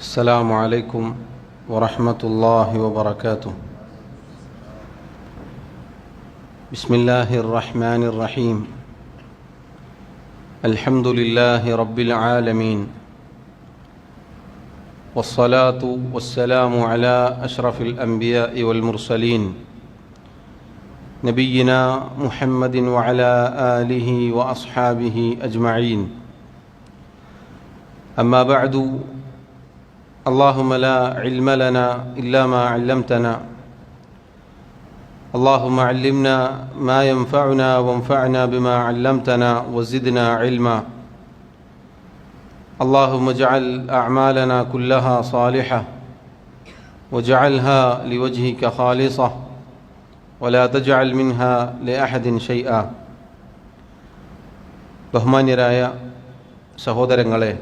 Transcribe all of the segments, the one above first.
السلام عليكم ورحمة الله وبركاته. بسم الله الرحمن الرحيم. الحمد لله رب العالمين، والصلاة والسلام على أشرف الأنبياء والمرسلين نبينا محمد وعلى آله وأصحابه أجمعين. أما بعد، اللهم لا علم لنا إلا ما علمتنا، اللهم علمنا ما ينفعنا وانفعنا بما علمتنا وزدنا علما. اللهم اجعل أعمالنا كلها صالحة واجعلها لوجهك خالصة ولا تجعل منها لأحد شيئا. ബഹുമാന്യരായ സഹോദരങ്ങളെ,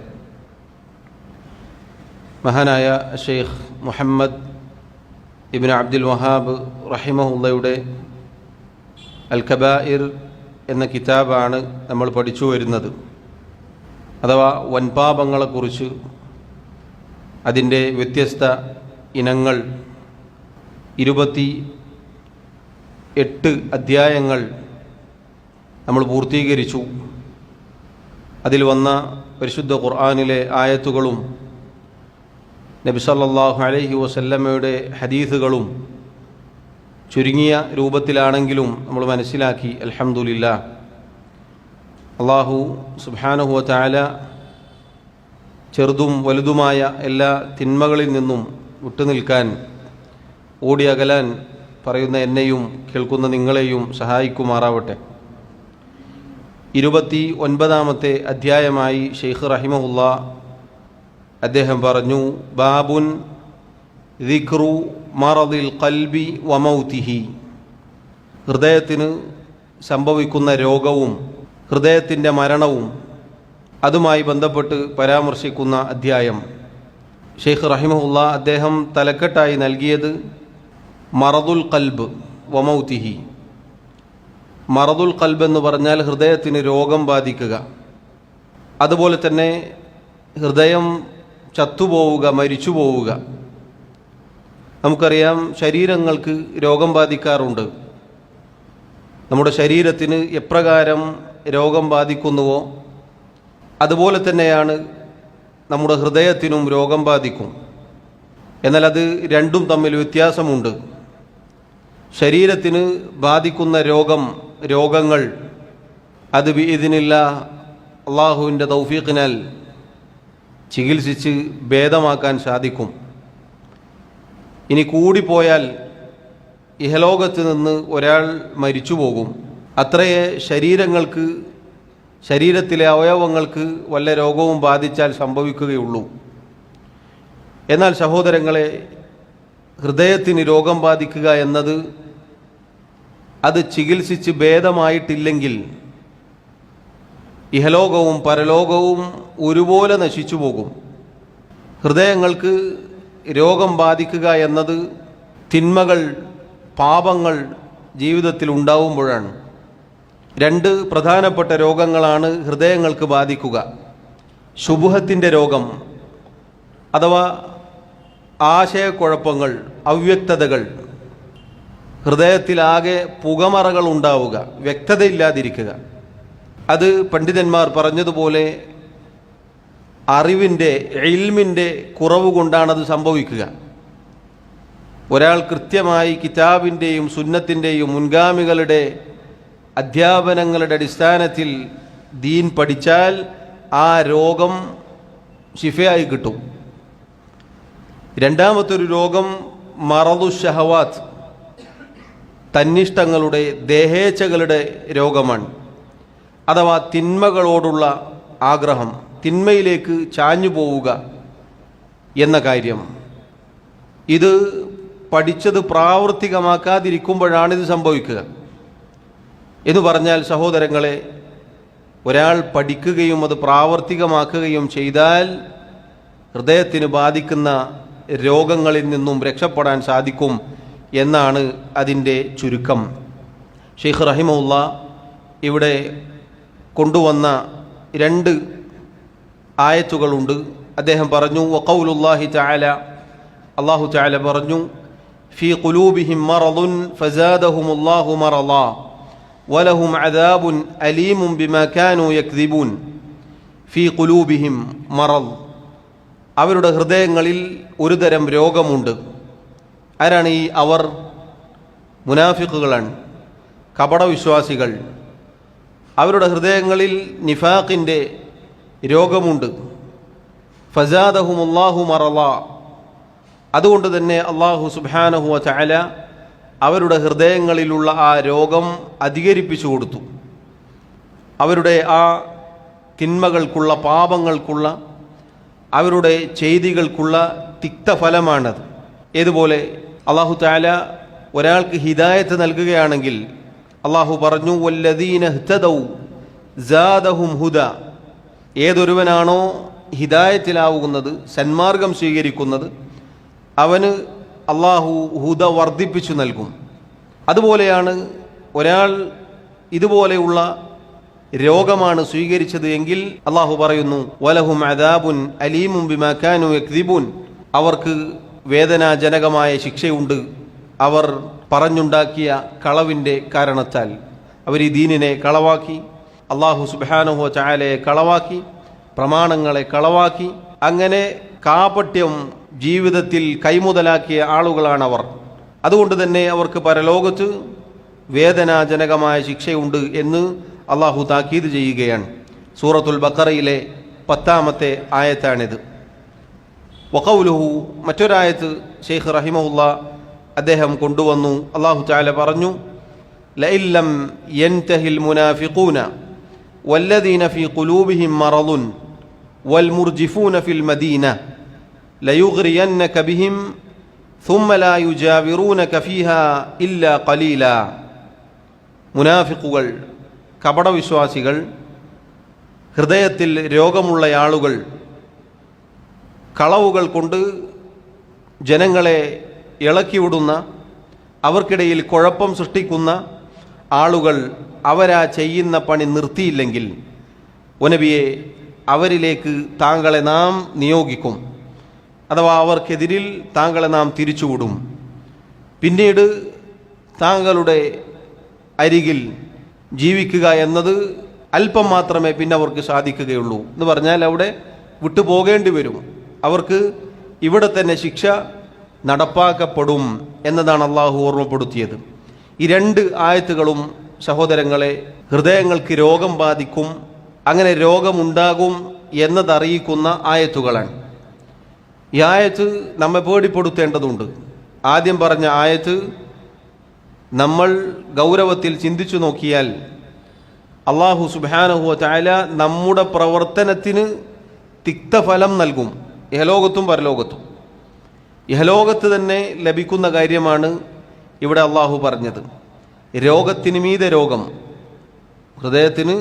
മഹാനായ ഷെയ്ഖ് മുഹമ്മദ് ഇബ്ൻ അബ്ദുൽ വഹാബ് റഹിമഹുള്ളയുടെ അൽ കബായിർ എന്ന കിതാബാണ് നമ്മൾ പഠിച്ചു വരുന്നത്. അഥവാ വൻപാപങ്ങളെക്കുറിച്ച് അതിൻ്റെ വ്യത്യസ്ത ഇനങ്ങൾ 28 അധ്യായങ്ങൾ നമ്മൾ പൂർത്തീകരിച്ചു. അതിൽ വന്ന പരിശുദ്ധ ഖുർആനിലെ ആയത്തുകളും നബി സല്ലല്ലാഹു അലൈഹി വസല്ലമയുടെ ഹദീസുകളും ചുരുങ്ങിയ രൂപത്തിലാണെങ്കിലും നമ്മൾ മനസ്സിലാക്കി. അൽഹംദുലില്ലാഹ്, അല്ലാഹു സുബ്ഹാനഹു വ തആല ചെറുതും വലുതുമായ എല്ലാ തിന്മകളിൽ നിന്നും വിട്ടുനിൽക്കാൻ, ഓടിയകലാൻ പറയുന്ന എന്നെയും കേൾക്കുന്ന നിങ്ങളെയും സഹായിക്കുമാറാവട്ടെ. 29-ാമത്തെ അധ്യായമായി ഷെയ്ഖ് റഹിമഹുല്ലാഹ് അദ്ദേഹം പറഞ്ഞു, ബാബുൻ ദിക്റു മറദിൽ ഖൽബി വമൗതിഹി. ഹൃദയത്തിന് സംഭവിക്കുന്ന രോഗവും ഹൃദയത്തിൻ്റെ മരണവും അതുമായി ബന്ധപ്പെട്ട് പരാമർശിക്കുന്ന അധ്യായം. ഷെയ്ഖ് റഹിമഹുല്ലാഹ് അദ്ദേഹം തലക്കെട്ടായി നൽകിയത് മറദുൽ ഖൽബ് വമൗതിഹി. മറദുൽ ഖൽബ് എന്ന് പറഞ്ഞാൽ ഹൃദയത്തിന് രോഗം ബാധിക്കുക, അതുപോലെ തന്നെ ഹൃദയം ചത്തുപോവുക, മരിച്ചു പോവുക. നമുക്കറിയാം, ശരീരങ്ങൾക്ക് രോഗം ബാധിക്കാറുണ്ട്. നമ്മുടെ ശരീരത്തിന് എപ്രകാരം രോഗം ബാധിക്കുന്നുവോ അതുപോലെ തന്നെയാണ് നമ്മുടെ ഹൃദയത്തിനും രോഗം ബാധിക്കും. എന്നാൽ അത് രണ്ടും തമ്മിൽ വ്യത്യാസമുണ്ട്. ശരീരത്തിന് ബാധിക്കുന്ന രോഗങ്ങൾ അത് ബിഇദ്നില്ലാഹ് അള്ളാഹുവിൻ്റെ തൗഫീഖിനാൽ ചികിത്സിച്ച് ഭേദമാക്കാൻ സാധിക്കും. ഇനി കൂടിപ്പോയാൽ ഇഹലോകത്ത് നിന്ന് ഒരാൾ മരിച്ചു പോകും. അത്രയേ ശരീരത്തിലെ അവയവങ്ങൾക്ക് വല്ല രോഗവും ബാധിച്ചാൽ സംഭവിക്കുകയുള്ളൂ. എന്നാൽ സഹോദരങ്ങളെ, ഹൃദയത്തിന് രോഗം ബാധിക്കുക എന്നത് അത് ചികിത്സിച്ച് ഭേദമായിട്ടില്ലെങ്കിൽ ഇഹലോകവും പരലോകവും ഒരുപോലെ നശിച്ചു പോകും. ഹൃദയങ്ങൾക്ക് രോഗം ബാധിക്കുക എന്നത് തിന്മകൾ, പാപങ്ങൾ ജീവിതത്തിൽ ഉണ്ടാവുമ്പോഴാണ്. 2 പ്രധാനപ്പെട്ട രോഗങ്ങളാണ് ഹൃദയങ്ങൾക്ക് ബാധിക്കുക. ശുബ്ഹത്തിൻ്റെ രോഗം അഥവാ ആശയക്കുഴപ്പങ്ങൾ, അവ്യക്തതകൾ, ഹൃദയത്തിലാകെ പുകമറകൾ ഉണ്ടാവുക, വ്യക്തതയില്ലാതിരിക്കുക. അത് പണ്ഡിതന്മാർ പറഞ്ഞതുപോലെ അറിവിൻ്റെ, ഇൽമിൻ്റെ കുറവ് കൊണ്ടാണത് സംഭവിക്കുക. ഒരാൾ കൃത്യമായി കിതാബിൻ്റെയും സുന്നത്തിൻ്റെയും മുൻഗാമികളുടെ അധ്യാപനങ്ങളുടെ അടിസ്ഥാനത്തിൽ ദീൻ പഠിച്ചാൽ ആ രോഗം ശിഫയായി കിട്ടും. രണ്ടാമത്തൊരു രോഗം മറദു ഷഹവാത്ത്, തന്നിഷ്ടങ്ങളുടെ, ദേഹേച്ഛകളുടെ രോഗമാണ്. അഥവാ തിന്മകളോടുള്ള ആഗ്രഹം, തിന്മയിലേക്ക് ചാഞ്ഞു പോവുക എന്ന കാര്യം. ഇത് പഠിച്ചത് പ്രാവർത്തികമാക്കാതിരിക്കുമ്പോഴാണിത് സംഭവിക്കുക. എന്ന് പറഞ്ഞാൽ സഹോദരങ്ങളെ, ഒരാൾ പഠിക്കുകയും അത് പ്രാവർത്തികമാക്കുകയും ചെയ്താൽ ഹൃദയത്തിന് ബാധിക്കുന്ന രോഗങ്ങളിൽ നിന്നും രക്ഷപ്പെടാൻ സാധിക്കും എന്നാണ് അതിൻ്റെ ചുരുക്കം. ഷെയ്ഖ് റഹിമഹുല്ലാഹ് ഇവിടെ കൊണ്ടുവന്ന 2 ആയത്തുകളുണ്ട്. അദ്ദേഹം പറഞ്ഞു വഖൗലുല്ലാഹി തആല, അല്ലാഹു തആല പറഞ്ഞു ഫീ ഖുലൂബിഹിം മറദുൻ ഫസാദഹുമുല്ലാഹു മറളാ വലഹും അദാബുൻ അലീമുൻ ബിമാ കാനൂ യക്ദിബൂൻ. ഫീ ഖുലൂബിഹിം മറദ്, അവരുടെ ഹൃദയങ്ങളിൽ ഒരു തരം രോഗമുണ്ട്. ആരാണ് ഈ അവർ? മുനാഫിഖുകളാണ്, കപടവിശ്വാസികൾ. അവരുടെ ഹൃദയങ്ങളിൽ നിഫാഖിൻ്റെ രോഗമുണ്ട്. ഫസാദഹുമുല്ലാഹു മറളാ, അതുകൊണ്ട് തന്നെ അല്ലാഹു സുബ്ഹാനഹു വ തആല അവരുടെ ഹൃദയങ്ങളിലുള്ള ആ രോഗം അധികരിപ്പിച്ചു കൊടുത്തു. അവരുടെ ആ തിന്മകൾക്കുള്ള, പാപങ്ങൾക്കുള്ള, അവരുടെ ചെയ്തികൾക്കുള്ള തിക്തഫലമാണത്. ഏതുപോലെ അല്ലാഹു തആല ഒരാൾക്ക് ഹിദായത്ത് നൽകുകയാണെങ്കിൽ അല്ലാഹു പറഞ്ഞു വല്ലദീന ഇഹ്തദൗ സാദഹും ഹുദ. ഏതൊരുവനാണോ ഹിദായത്തിലാവുന്നത്, സന്മാർഗം സ്വീകരിക്കുന്നത്, അവന് അല്ലാഹു ഹുദ വർദ്ധിപ്പിച്ചു നൽകും. അതുപോലെയാണ് ഒരാൾ ഇതുപോലെയുള്ള രോഗമാണ് സ്വീകരിച്ചത് എങ്കിൽ അല്ലാഹു പറയുന്നു വലഹും അദാബുൻ അലീമുൻ ബിമാ കാനൂ യക്ദിബൂൻ, അവർക്ക് വേദനാജനകമായ ശിക്ഷയുണ്ട് അവർ പറഞ്ഞുണ്ടാക്കിയ കളവിൻ്റെ കാരണത്താൽ. അവർ ഈ ദീനിനെ കളവാക്കി, അല്ലാഹു സുബ്ഹാനഹു വ തആലയെ കളവാക്കി, പ്രമാണങ്ങളെ കളവാക്കി, അങ്ങനെ കാപട്യം ജീവിതത്തിൽ കൈമുതലാക്കിയ ആളുകളാണവർ. അതുകൊണ്ട് തന്നെ അവർക്ക് പരലോകത്ത് വേദനാജനകമായ ശിക്ഷയുണ്ട് എന്ന് അല്ലാഹു താക്കീത് ചെയ്യുകയാണ്. സൂറത്തുൽ ബഖറയിലെ 10-ാമത്തെ ആയത്താണിത്. വഖൗലുഹു, മറ്റൊരായത്ത് ശൈഖ് റഹിമഹുല്ലാ അദ്ദേഹം കൊണ്ടുവന്നു. അല്ലാഹു തആല പറഞ്ഞു ലഇല്ലം യൻതഹിൽ മുനാഫിഖൂന വല്ലദീന ഫീ ഖുലൂബിഹിം മറദുൻ വൽമുർജിഫൂന ഫിൽ മദീന ലയുഗ്രിയന്നക ബിഹിം ثم لا يجاورونك فيها إلا قليلا. മുനാഫിഖുകൾ, കപടവിശ്വാസികൾ, ഹൃദയത്തിൽ രോഗമുള്ള ആളുകൾ, കളവുകൾ കൊണ്ട് ജനങ്ങളെ ഇളക്കിവിടുന്ന, അവർക്കിടയിൽ കുഴപ്പം സൃഷ്ടിക്കുന്ന ആളുകൾ അവരാ ചെയ്യുന്ന പണി നിർത്തിയില്ലെങ്കിൽ നബിയെ അവരിലേക്ക് താങ്കളെ നാം നിയോഗിക്കും, അഥവാ അവർക്കെതിരിൽ താങ്കളെ നാം തിരിച്ചുവിടും. പിന്നീട് താങ്കളുടെ അരികിൽ ജീവിക്കുക എന്നത് അല്പം മാത്രമേ പിന്നെ അവർക്ക് സാധിക്കുകയുള്ളൂ എന്ന് പറഞ്ഞാൽ അവിടെ വിട്ടുപോകേണ്ടി വരും. അവർക്ക് ഇവിടെ തന്നെ ശിക്ഷ നടപ്പാക്കപ്പെടും എന്നതാണ് അള്ളാഹു ഓർമ്മപ്പെടുത്തിയത്. ഈ 2 ആയത്തുകളും സഹോദരങ്ങളെ ഹൃദയങ്ങൾക്ക് രോഗം ബാധിക്കും, അങ്ങനെ രോഗമുണ്ടാകും എന്നതറിയിക്കുന്ന ആയത്തുകളാണ്. ഈ ആയത്ത് നമ്മെ പേടിപ്പെടുത്തേണ്ടതുണ്ട്. ആദ്യം പറഞ്ഞ ആയത്ത് നമ്മൾ ഗൗരവത്തിൽ ചിന്തിച്ചു നോക്കിയാൽ അല്ലാഹു സുബ്ഹാനഹു വ തആല നമ്മുടെ പ്രവർത്തനത്തിന് തിക്തഫലം നൽകും, ഇഹലോകത്തും പരലോകത്തും. ഇഹലോകത്ത് തന്നെ ലഭിക്കുന്ന കാര്യമാണ് ഇവിടെ അല്ലാഹു പറഞ്ഞത്. രോഗത്തിന് മീതെ രോഗം, ഹൃദയത്തിന്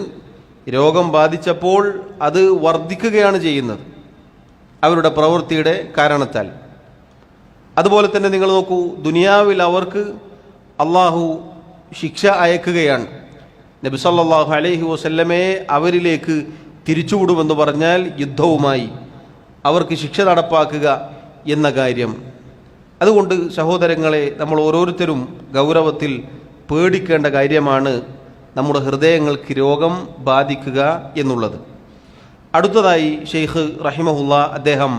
രോഗം ബാധിച്ചപ്പോൾ അത് വർദ്ധിക്കുകയാണ് ചെയ്യുന്നത് അവരുടെ പ്രവൃത്തിയുടെ കാരണത്താൽ. അതുപോലെ തന്നെ നിങ്ങൾ നോക്കൂ, ദുനിയാവിൽ അവർക്ക് അള്ളാഹു ശിക്ഷ അയക്കുകയാണ്. നബി സല്ലല്ലാഹു അലൈഹി വസല്ലമയെ അവരിലേക്ക് തിരിച്ചുവിടുമെന്ന് പറഞ്ഞാൽ യുദ്ധവുമായി അവർക്ക് ശിക്ഷ നടപ്പാക്കുക എന്ന കാര്യം. അതുകൊണ്ട് സഹോദരങ്ങളെ, നമ്മൾ ഓരോരുത്തരും ഗൗരവത്തിൽ പേടിക്കേണ്ട കാര്യമാണ് നമ്മുടെ ഹൃദയങ്ങൾക്ക് രോഗം ബാധിക്കുക എന്നുള്ളത്. അടുത്തതായി ഷെയ്ഖ് റഹിമഹുല്ലാ അദ്ദേഹം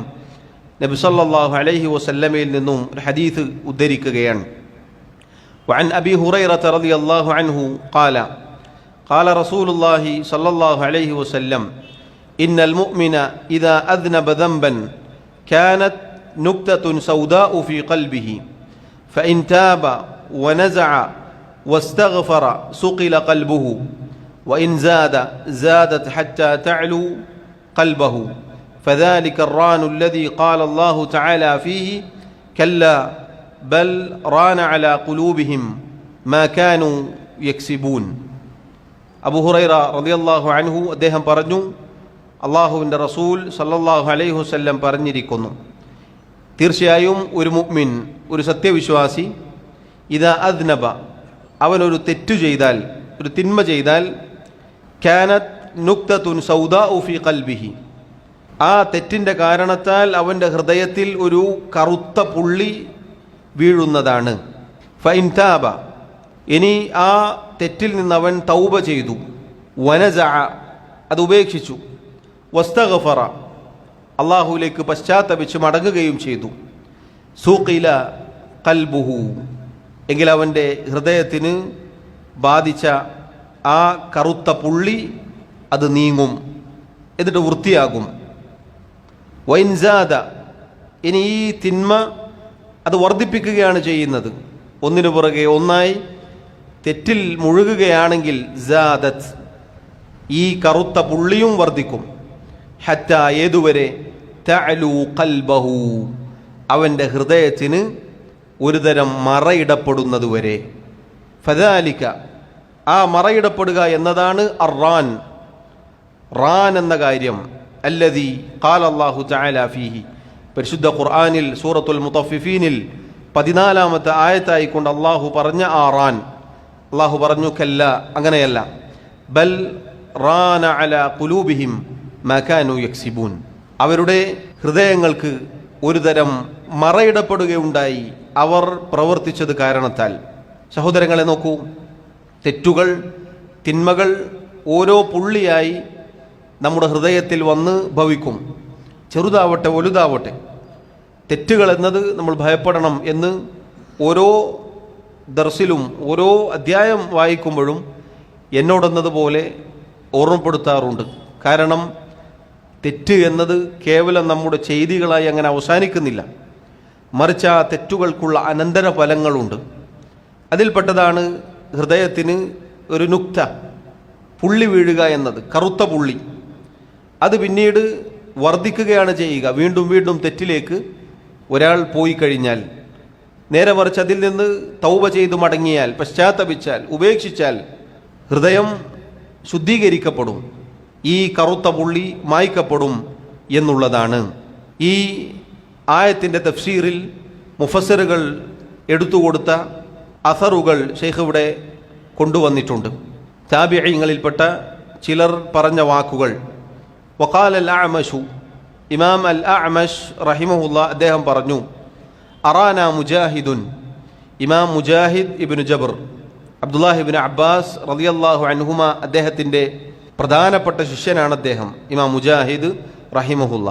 നബി സല്ലല്ലാഹു അലൈഹി വസല്ലമയിൽ നിന്നും ഒരു ഹദീസ് ഉദ്ധരിക്കുകയാണ്. وعن أبي هريرة رضي الله عنه قال قال رسول الله صلى الله عليه وسلم إن المؤمن إذا أذنب ذنبا كانت نكتة سوداء في قلبه فإن تاب ونزع واستغفر سقل قلبه وإن زادت حتى تعلو قلبه فذلك الران الذي قال الله تعالى فيه كلا بل ران على قلوبهم ما كانوا يكسبون. അബൂ ഹുറൈറ റളിയല്ലാഹു അൻഹു അദ്ദേഹം പറഞ്ഞു, അല്ലാഹുവിൻ്റെ റസൂൽ സല്ലല്ലാഹു അലൈഹി വസല്ലം പറഞ്ഞിരിക്കുന്നു, തീർച്ചയായും ഒരു മുഅ്മിൻ, ഒരു സത്യവിശ്വാസി, ഇദാ അദ്നബ, അവനൊരു തെറ്റു ചെയ്താൽ, ഒരു തിന്മ ചെയ്താൽ, കാനത് നുക്തത്തുൻ സൗദാഉ ഫീ ഖൽബിഹി, ആ തെറ്റിൻ്റെ കാരണത്താൽ അവൻ്റെ ഹൃദയത്തിൽ ഒരു കറുത്ത പുള്ളി വീഴുന്നതാണ്. ഫഇൻ താബ, ഇനി ആ തെറ്റിൽ നിന്ന് അവൻ തൗബ ചെയ്തു, വനസഅ, അത് ഉപേക്ഷിച്ചു, വസ്തഗ്ഫറ, അള്ളാഹുവിലേക്ക് പശ്ചാത്തപിച്ച് മടങ്ങുകയും ചെയ്തു, സൂഖില ഖൽബുഹു, എങ്കിൽ അവൻ്റെ ഹൃദയത്തിന് ബാധിച്ച ആ കറുത്ത പുള്ളി അത് നീങ്ങും, എന്നിട്ട് വൃത്തിയാകും. വൈൻസാദ, ഇനി ഈ തിന്മ അത് വർദ്ധിപ്പിക്കുകയാണ് ചെയ്യുന്നത്, ഒന്നിനു പുറകെ ഒന്നായി തെറ്റിൽ മുഴുകുകയാണെങ്കിൽ സാദത്ത്, ഈ കറുത്ത പുള്ളിയും വർദ്ധിക്കും. ഹത്ത, ഏതുവരെ? തഅലു ഖൽബഹു, അവൻ്റെ ഹൃദയത്തിന് ഒരുതരം മറയിടപ്പെടുന്നതുവരെ. ഫദാലിക, ആ മറയിടപ്പെടുക എന്നതാണ് അർറാൻ, റാൻ എന്ന കാര്യം. അല്ലദീ ഖാല അല്ലാഹു തആല ഫീഹി, പരിശുദ്ധ ഖുർആനിൽ സൂറത്തുൽ മുത്തഫിഫീനിൽ 14-ാമത്തെ ആയത്തായിക്കൊണ്ട് അള്ളാഹു പറഞ്ഞ ആ റാൻ. അള്ളാഹു പറഞ്ഞു, കല്ല, അങ്ങനെയല്ല, ബൽ റാന അലാ ഖുലൂബിഹിം മാ കാനൂ യക്സിബൂൻ, അവരുടെ ഹൃദയങ്ങൾക്ക് ഒരുതരം മറയിടപ്പെടുകയുണ്ടായി അവർ പ്രവർത്തിച്ചത് കാരണത്താൽ. സഹോദരങ്ങളെ നോക്കൂ, തെറ്റുകൾ, തിന്മകൾ ഓരോ പുള്ളിയായി നമ്മുടെ ഹൃദയത്തിൽ വന്ന് ഭവിക്കും. ചെറുതാവട്ടെ വലുതാവട്ടെ, തെറ്റുകൾ എന്നത് നമ്മൾ ഭയപ്പെടണം എന്ന് ഓരോ ദർസിലും ഓരോ അധ്യായം വായിക്കുമ്പോഴും എന്നോടെന്നതുപോലെ ഓർമ്മപ്പെടുത്താറുണ്ട്. കാരണം തെറ്റ് എന്നത് കേവലം നമ്മുടെ ചെയ്തികളായി അങ്ങനെ അവസാനിക്കുന്നില്ല, മറിച്ച് ആ തെറ്റുകൾക്കുള്ള അനന്തര ഫലങ്ങളുണ്ട്. അതിൽപ്പെട്ടതാണ് ഹൃദയത്തിന് ഒരു നുക്ത, പുള്ളി വീഴുക എന്നത്, കറുത്ത പുള്ളി. അത് പിന്നീട് വർദ്ധിക്കുകയാണ് ചെയ്യുക. വീണ്ടും വീണ്ടും തെറ്റിലേക്ക് ഒരാൾ പോയി കഴിഞ്ഞാൽ, നേരെ മറിച്ച് അതിൽ നിന്ന് തൗബ ചെയ്തു മടങ്ങിയാൽ, പശ്ചാത്തപിച്ചാൽ, ഉപേക്ഷിച്ചാൽ ഹൃദയം ശുദ്ധീകരിക്കപ്പെടും, ഈ കറുത്ത പുള്ളി മായ്ക്കപ്പെടും എന്നുള്ളതാണ്. ഈ ആയത്തിൻ്റെ തഫ്സീറിൽ മുഫസ്സിറുകൾ എടുത്തുകൊടുത്ത അസറുകൾ ഷെയ്ഖ് ഇവിടെ കൊണ്ടുവന്നിട്ടുണ്ട്. താബിഈങ്ങളിൽപ്പെട്ട ചിലർ പറഞ്ഞ വാക്കുകൾ. വഖാല അൽ അഅമശു, ഇമാം അൽ അഅമശ് റഹിമഹുല്ല അദ്ദേഹം പറഞ്ഞു, അറാന മുജാഹിദുൻ, ഇമാം മുജാഹിദ് ഇബ്നു ജബർ, അബ്ദുല്ലാഹി ഇബ്നു അബ്ബാസ് റളിയല്ലാഹു അൻഹുമ അദ്ദേഹത്തിൻ്റെ പ്രധാനപ്പെട്ട ശിഷ്യനാണ് അദ്ദേഹം, ഇമാം മുജാഹിദ് റഹിമഹുല്ല.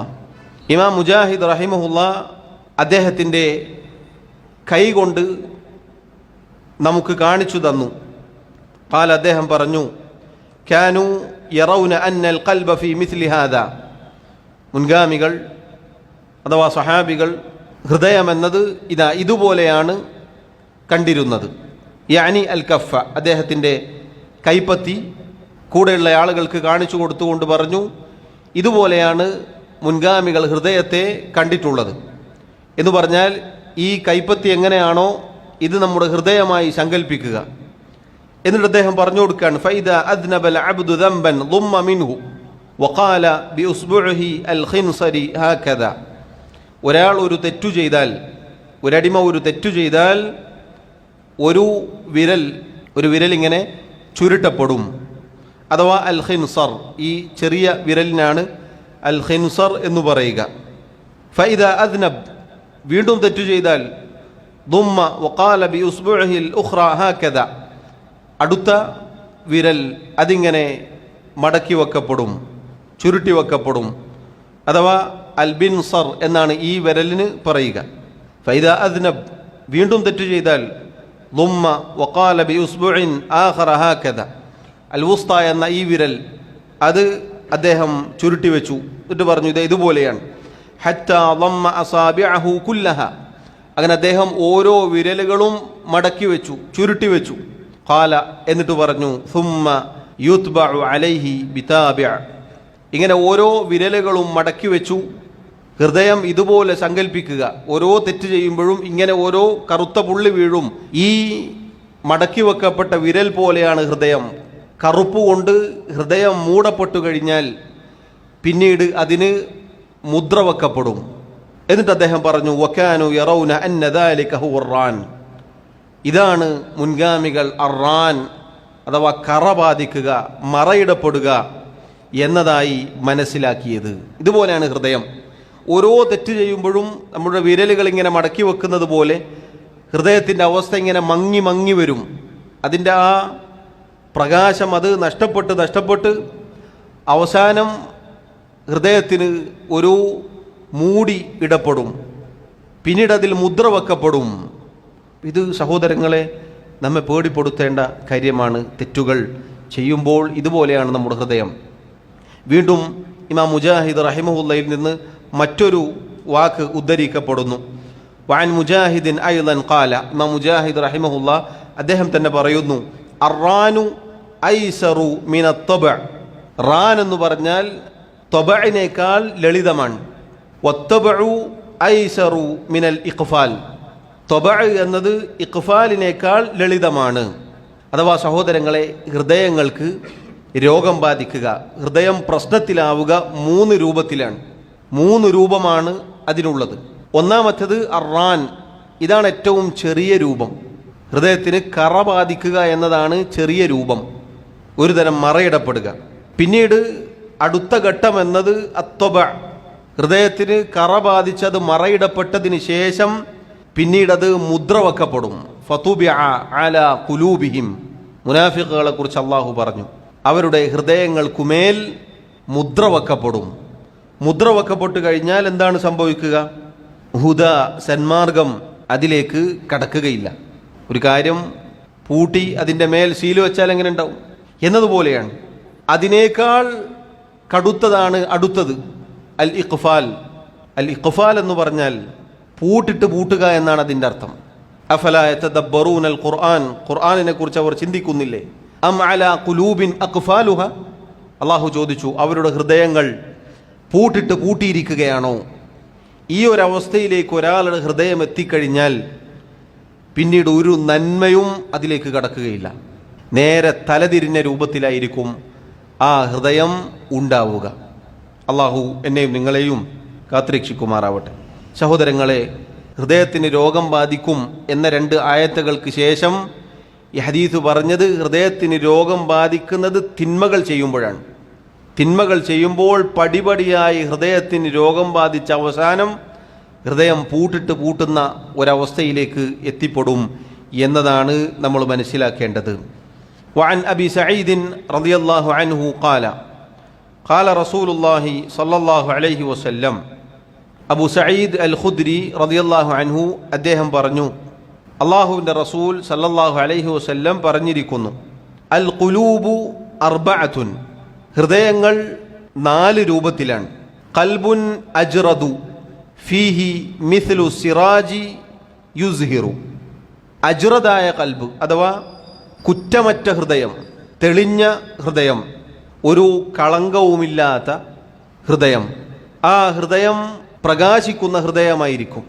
ഇമാം മുജാഹിദ് റഹിമഹുല്ല അദ്ദേഹത്തിൻ്റെ കൈകൊണ്ട് നമുക്ക് കാണിച്ചു തന്നു. ഖാല, അദ്ദേഹം പറഞ്ഞു, കാനു യറൗന അന്നൽ ഖൽബ ഫീ മിസ്ലി ഹാദാ, മുൻഗാമികൾ അഥവാ സഹാബികൾ ഹൃദയമെന്നത് ഇതുപോലെയാണ് കണ്ടിരുന്നത്. യാനി അൽ കഫ, അദ്ദേഹത്തിൻ്റെ കൈപ്പത്തി കൂടെയുള്ള ആളുകൾക്ക് കാണിച്ചു കൊടുത്തുകൊണ്ട് പറഞ്ഞു, ഇതുപോലെയാണ് മുൻഗാമികൾ ഹൃദയത്തെ കണ്ടിട്ടുള്ളത് എന്ന് പറഞ്ഞാൽ, ഈ കൈപ്പത്തി എങ്ങനെയാണോ ഇത് നമ്മുടെ ഹൃദയമായി സങ്കല്പിക്കുക. എന്നിട്ട് അദ്ദേഹം പറഞ്ഞു കൊടുക്കുകയാണ്, ഫൈദ അദ്നബൽ അബ്ദു ദംബൻ ളുമ്മ മിൻഹു വഖാല ബിഉസ്ബുഇഹി അൽ ഖിൻസരി ഹാകദ, ഒരാൾ ഒരു തെറ്റു ചെയ്താൽ, ഒരടിമ ഒരു തെറ്റു ചെയ്താൽ ഒരു വിരൽ ഇങ്ങനെ ചുരുട്ടപ്പെടും, അഥവാ അൽ ഖിൻസർ, ഈ ചെറിയ വിരലിനാണ് അൽ ഖിൻസർ എന്ന് പറയുക. ഫൈദ അദ്നബ്, വീണ്ടും തെറ്റു ചെയ്താൽ, ദുമ്മ വഖാല ബിഉസ്ബുഇഹി അൽ ഉഖ്റ ഹാകദ, അടുത്ത വിരൽ അതിങ്ങനെ മടക്കി വെക്കപ്പെടും, ചുരുട്ടി വെക്കപ്പെടും, അഥവാ അൽ ബിൻസർ എന്നാണ് ഈ വിരലിന് പറയുക. ഫൈദ അദ്നബ്, വീണ്ടും തെറ്റു ചെയ്താൽ, ദുമ്മ വഖാല ബിഉസ്ബുഇൻ ആഖറ ഹാകദ, അൽ വുസ്ത എന്ന ഈ വിരൽ അത് അദ്ദേഹം ചുരുട്ടി വെച്ചു. എന്നിട്ട് പറഞ്ഞു, ഇതുപോലെയാണ്. ഹത്താ ദമ്മ അസാബിഅഹു കുല്ലഹ, അങ്ങനെ അദ്ദേഹം ഓരോ വിരലുകളും മടക്കി വെച്ചു, ചുരുട്ടി വെച്ചു. ഖാല, എന്നിട്ട് പറഞ്ഞു, സുമ്മ യുത്ബഉ അലൈഹി ബിതാബിഅ, ഇങ്ങനെ ഓരോ വിരലുകളും മടക്കി വെച്ചു. ഹൃദയം ഇതുപോലെ സങ്കല്പിക്കുക, ഓരോ തെറ്റ് ചെയ്യുമ്പോഴും ഇങ്ങനെ ഓരോ കറുത്ത പുള്ളി വീഴും. ഈ മടക്കി വെക്കപ്പെട്ട വിരൽ പോലെയാണ് ഹൃദയം. കറുപ്പ് കൊണ്ട് ഹൃദയം മൂടപ്പെട്ടു കഴിഞ്ഞാൽ പിന്നീട് അതിന് മുദ്ര വെക്കപ്പെടും. എന്നിട്ട് അദ്ദേഹം പറഞ്ഞു, വകാനു യറൗന അന്ന ദാലിക ഹുവ റാൻ, ഇതാണ് മുൻഗാമികൾ അറാൻ അഥവാ കറ ബാധിക്കുക, മറയിടപ്പെടുക എന്നതായി മനസ്സിലാക്കിയത്. ഇതുപോലെയാണ് ഹൃദയം. ഓരോ തെറ്റ് ചെയ്യുമ്പോഴും നമ്മുടെ വിരലുകൾ ഇങ്ങനെ മടക്കി വെക്കുന്നത് പോലെ ഹൃദയത്തിൻ്റെ അവസ്ഥ ഇങ്ങനെ മങ്ങി മങ്ങി വരും. അതിൻ്റെ ആ പ്രകാശം അത് നഷ്ടപ്പെട്ട് അവസാനം ഹൃദയത്തിന് ഒരു മൂടി ഇടപെടും, പിന്നീട് അതിൽ മുദ്ര വെക്കപ്പെടും. ഇത് സഹോദരങ്ങളെ നമ്മെ പേടിപ്പെടുത്തേണ്ട കാര്യമാണ്. തെറ്റുകൾ ചെയ്യുമ്പോൾ ഇതുപോലെയാണ് നമ്മുടെ ഹൃദയം. വീണ്ടും ഇമാം മുജാഹിദ് റഹിമഹുല്ലയിൽ നിന്ന് മറ്റൊരു വാക്ക് ഉദ്ധരിക്കപ്പെടുന്നു. വഅൻ മുജാഹിദിൻ അയ്ളൻ ഖാല, ഇമാം മുജാഹിദ് റഹിമഹുല്ല അദ്ദേഹം തന്നെ പറയുന്നു, അറാനു ഐസറു മിനത് തബഅ. റാൻ എന്ന് പറഞ്ഞാൽ തബഅനേക്കാൾ ലളിതമാണ്. വത്തബഉ ഐസറു മിനൽ ഇഖ്ഫാൽ. തബഅ എന്നത് ഇഖ്ഫാലിനേക്കാൾ ലളിതമാണ്. അഥവാ സഹോദരങ്ങളെ, ഹൃദയങ്ങൾക്ക് രോഗം ബാധിക്കുക, ഹൃദയം പ്രശ്നത്തിലാവുക 3 രൂപത്തിലാണ്. 3 രൂപമാണ് അതിനുള്ളത്. ഒന്നാമത്തേത് അറാൻ, ഇതാണ് ഏറ്റവും ചെറിയ രൂപം. ഹൃദയത്തിന് കറ ബാധിക്കുക എന്നതാണ് ചെറിയ രൂപം, ഒരു തരം മറയിടപ്പെടുക. പിന്നീട് അടുത്ത ഘട്ടം എന്നത് അത്വബ, ഹൃദയത്തിന് കറ ബാധിച്ചത് മറയിടപ്പെട്ടതിന് ശേഷം പിന്നീടത് മുദ്ര വെക്കപ്പെടും. ഫതുബിഅ അലാ ഖുലൂബിഹിം, മുനാഫിഖുകളെ കുറിച്ച് അള്ളാഹു പറഞ്ഞു, അവരുടെ ഹൃദയങ്ങൾക്കുമേൽ മുദ്ര വെക്കപ്പെടും. മുദ്ര വെക്കപ്പെട്ട് കഴിഞ്ഞാൽ എന്താണ് സംഭവിക്കുക? ഹുദ, സന്മാർഗം അതിലേക്ക് കടക്കുകയില്ല. ഒരു കാര്യം പൂട്ടി അതിൻ്റെ മേൽ സീല് വെച്ചാൽ എങ്ങനെ ഉണ്ടാവും എന്നതുപോലെയാണ്. അതിനേക്കാൾ കടുത്തതാണ് അടുത്തത് അൽ ഇഖ്ഫാൽ. അൽ ഇഖ്ഫാൽ എന്ന് പറഞ്ഞാൽ പൂട്ടുക എന്നാണ് അതിൻ്റെ അർത്ഥം. അഫലാ യതദബ്ബറൂനൽ ഖുർആൻ, ഖുർആനിനെ കുറിച്ച് അവർ ചിന്തിക്കുന്നില്ലേ? അം അലാ ഖുലൂബിൻ അഖ്ഫാലുഹ, അള്ളാഹു ചോദിച്ചു, അവരുടെ ഹൃദയങ്ങൾ പൂട്ടിയിരിക്കുകയാണോ? ഈ ഒരവസ്ഥയിലേക്ക് ഒരാളുടെ ഹൃദയം എത്തിക്കഴിഞ്ഞാൽ പിന്നീട് ഒരു നന്മയും അതിലേക്ക് കടക്കുകയില്ല. നേരെ തലതിരിഞ്ഞ രൂപത്തിലായിരിക്കും ആ ഹൃദയം ഉണ്ടാവുക. അള്ളാഹു എന്നെയും നിങ്ങളെയും കാത്തുരക്ഷിക്കുമാറാവട്ടെ. സഹോദരങ്ങളെ, ഹൃദയത്തിന് രോഗം ബാധിക്കും എന്ന 2 ആയത്തുകൾക്ക് ശേഷം ഈ ഹദീസ് പറഞ്ഞത് ഹൃദയത്തിന് രോഗം ബാധിക്കുന്നത് തിന്മകൾ ചെയ്യുമ്പോഴാണ്. തിന്മകൾ ചെയ്യുമ്പോൾ പടിപടിയായി ഹൃദയത്തിന് രോഗം ബാധിച്ച അവസാനം ഹൃദയം പൂട്ടുന്ന ഒരവസ്ഥയിലേക്ക് എത്തിപ്പെടും എന്നതാണ് നമ്മൾ മനസ്സിലാക്കേണ്ടത്. വഅൻ അബി സഈദ് റളിയല്ലാഹു അൻഹു ഖാല ഖാല റസൂലുള്ളാഹി സ്വല്ലല്ലാഹു അലൈഹി വസല്ലം, അബു സഈദ് അൽ ഖുദ്രി റളിയല്ലാഹു അൻഹു അദ്ദേഹം പറഞ്ഞു, അള്ളാഹുവിൻ്റെ റസൂൽ സല്ലല്ലാഹു അലൈഹി വസല്ലം പറഞ്ഞിരിക്കുന്നു, അൽ ഖുലൂബു അർബഅത്തുൻ, ഹൃദയങ്ങൾ 4 രൂപത്തിലാണ്. ഖൽബുൻ അജ്റദു ഫീഹി മിസ്ലു സിറാജി യുസ്ഹിറു, അജ്റദായ ഖൽബ് അഥവാ കുറ്റമറ്റ ഹൃദയം, തെളിഞ്ഞ ഹൃദയം, ഒരു കളങ്കവുമില്ലാത്ത ഹൃദയം. ആ ഹൃദയം പ്രകാശിക്കുന്ന ഹൃദയമായിരിക്കും.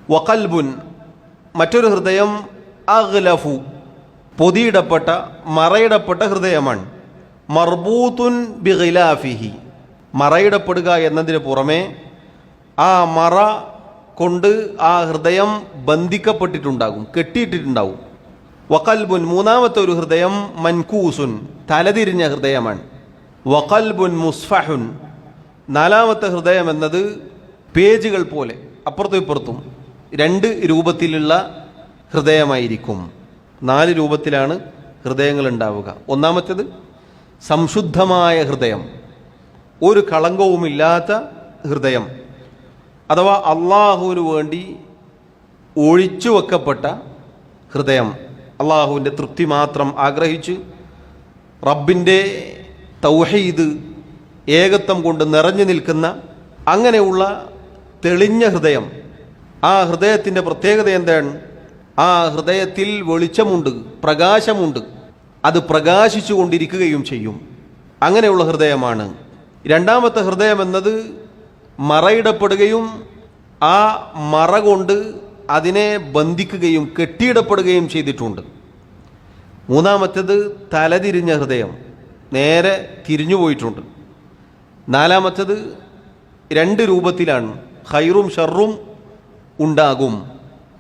വഖൽബുൻ, മറ്റൊരു ഹൃദയം അഗ്ലഫു, പൊതിയിടപ്പെട്ട മറയിടപ്പെട്ട ഹൃദയമാണ്. മർബൂത്തുൻ ബിഗിലാഫിഹി, മറയിടപ്പെടുക എന്നതിന് പുറമെ ആ മറ കൊണ്ട് ആ ഹൃദയം ബന്ധിക്കപ്പെട്ടിട്ടുണ്ടാകും, കെട്ടിയിട്ടിട്ടുണ്ടാകും. വഖൽബുൻ, മൂന്നാമത്തെ ഒരു ഹൃദയം മൻകൂസുൻ, തലതിരിഞ്ഞ ഹൃദയമാണ്. വഖൽബുൻ മുസ്ഫഹുൻ, 4ാമത്തെ ഹൃദയം എന്നത് പേജുകൾ പോലെ അപ്പുറത്തും ഇപ്പുറത്തും 2 രൂപത്തിലുള്ള ഹൃദയമായിരിക്കും. 4 രൂപത്തിലാണ് ഹൃദയങ്ങൾ ഉണ്ടാവുക. ഒന്നാമത്തേത് സംശുദ്ധമായ ഹൃദയം, ഒരു കളങ്കവുമില്ലാത്ത ഹൃദയം, അഥവാ അള്ളാഹുവിന് വേണ്ടി ഒഴിച്ചു വെക്കപ്പെട്ട ഹൃദയം, അള്ളാഹുവിൻ്റെ തൃപ്തി മാത്രം ആഗ്രഹിച്ച് റബ്ബിൻ്റെ തൗഹീദ് ഏകത്വം കൊണ്ട് നിറഞ്ഞു നിൽക്കുന്ന അങ്ങനെയുള്ള തെളിഞ്ഞ ഹൃദയം. ആ ഹൃദയത്തിൻ്റെ പ്രത്യേകത എന്താണ്? ആ ഹൃദയത്തിൽ വെളിച്ചമുണ്ട്, പ്രകാശമുണ്ട്, അത് പ്രകാശിച്ചു കൊണ്ടിരിക്കുകയും ചെയ്യും. അങ്ങനെയുള്ള ഹൃദയമാണ്. 2ാമത്തെ ഹൃദയം എന്നത് മറയിടപ്പെടുകയും ആ മറ കൊണ്ട് അതിനെ ബന്ധിക്കുകയും കെട്ടിയിടപ്പെടുകയും ചെയ്തിട്ടുണ്ട്. 3ാമത്തേത് തലതിരിഞ്ഞ ഹൃദയം, നേരെ തിരിഞ്ഞു പോയിട്ടുണ്ട്. 4ാമത്തേത് 2 രൂപത്തിലാണ്, ഖൈറും ഷർറും ഉണ്ടാകും.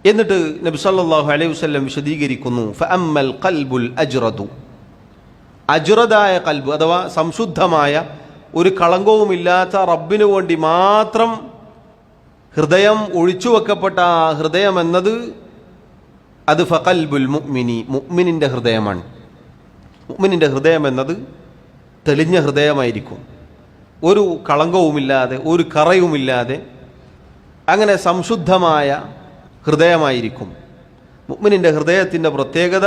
എന്നിട്ട് നബി സല്ലല്ലാഹു അലൈഹി വസല്ലം വിശദീകരിക്കുന്നു, ഫഅമ്മൽ ഖൽബുൽ അജ്റദു, അജ്റദായ ഖൽബ് അഥവാ സംശുദ്ധമായ ഒരു കളങ്കവുമില്ലാത്ത റബ്ബിനു വേണ്ടി മാത്രം ഹൃദയം ഒഴിച്ചു വെക്കപ്പെട്ട ആ ഹൃദയം എന്നത് അത് ഫഖൽബുൽ മുഅ്മിനി, മുഅ്മിനിൻ്റെ ഹൃദയമാണ്. മുഅ്മിനിൻ്റെ ഹൃദയം എന്നത് തെളിഞ്ഞ ഹൃദയമായിരിക്കും. ഒരു കളങ്കവുമില്ലാതെ ഒരു കറയുമില്ലാതെ അങ്ങനെ സംശുദ്ധമായ ഹൃദയമായിരിക്കും. മുഅ്മിനിൻ്റെ ഹൃദയത്തിൻ്റെ പ്രത്യേകത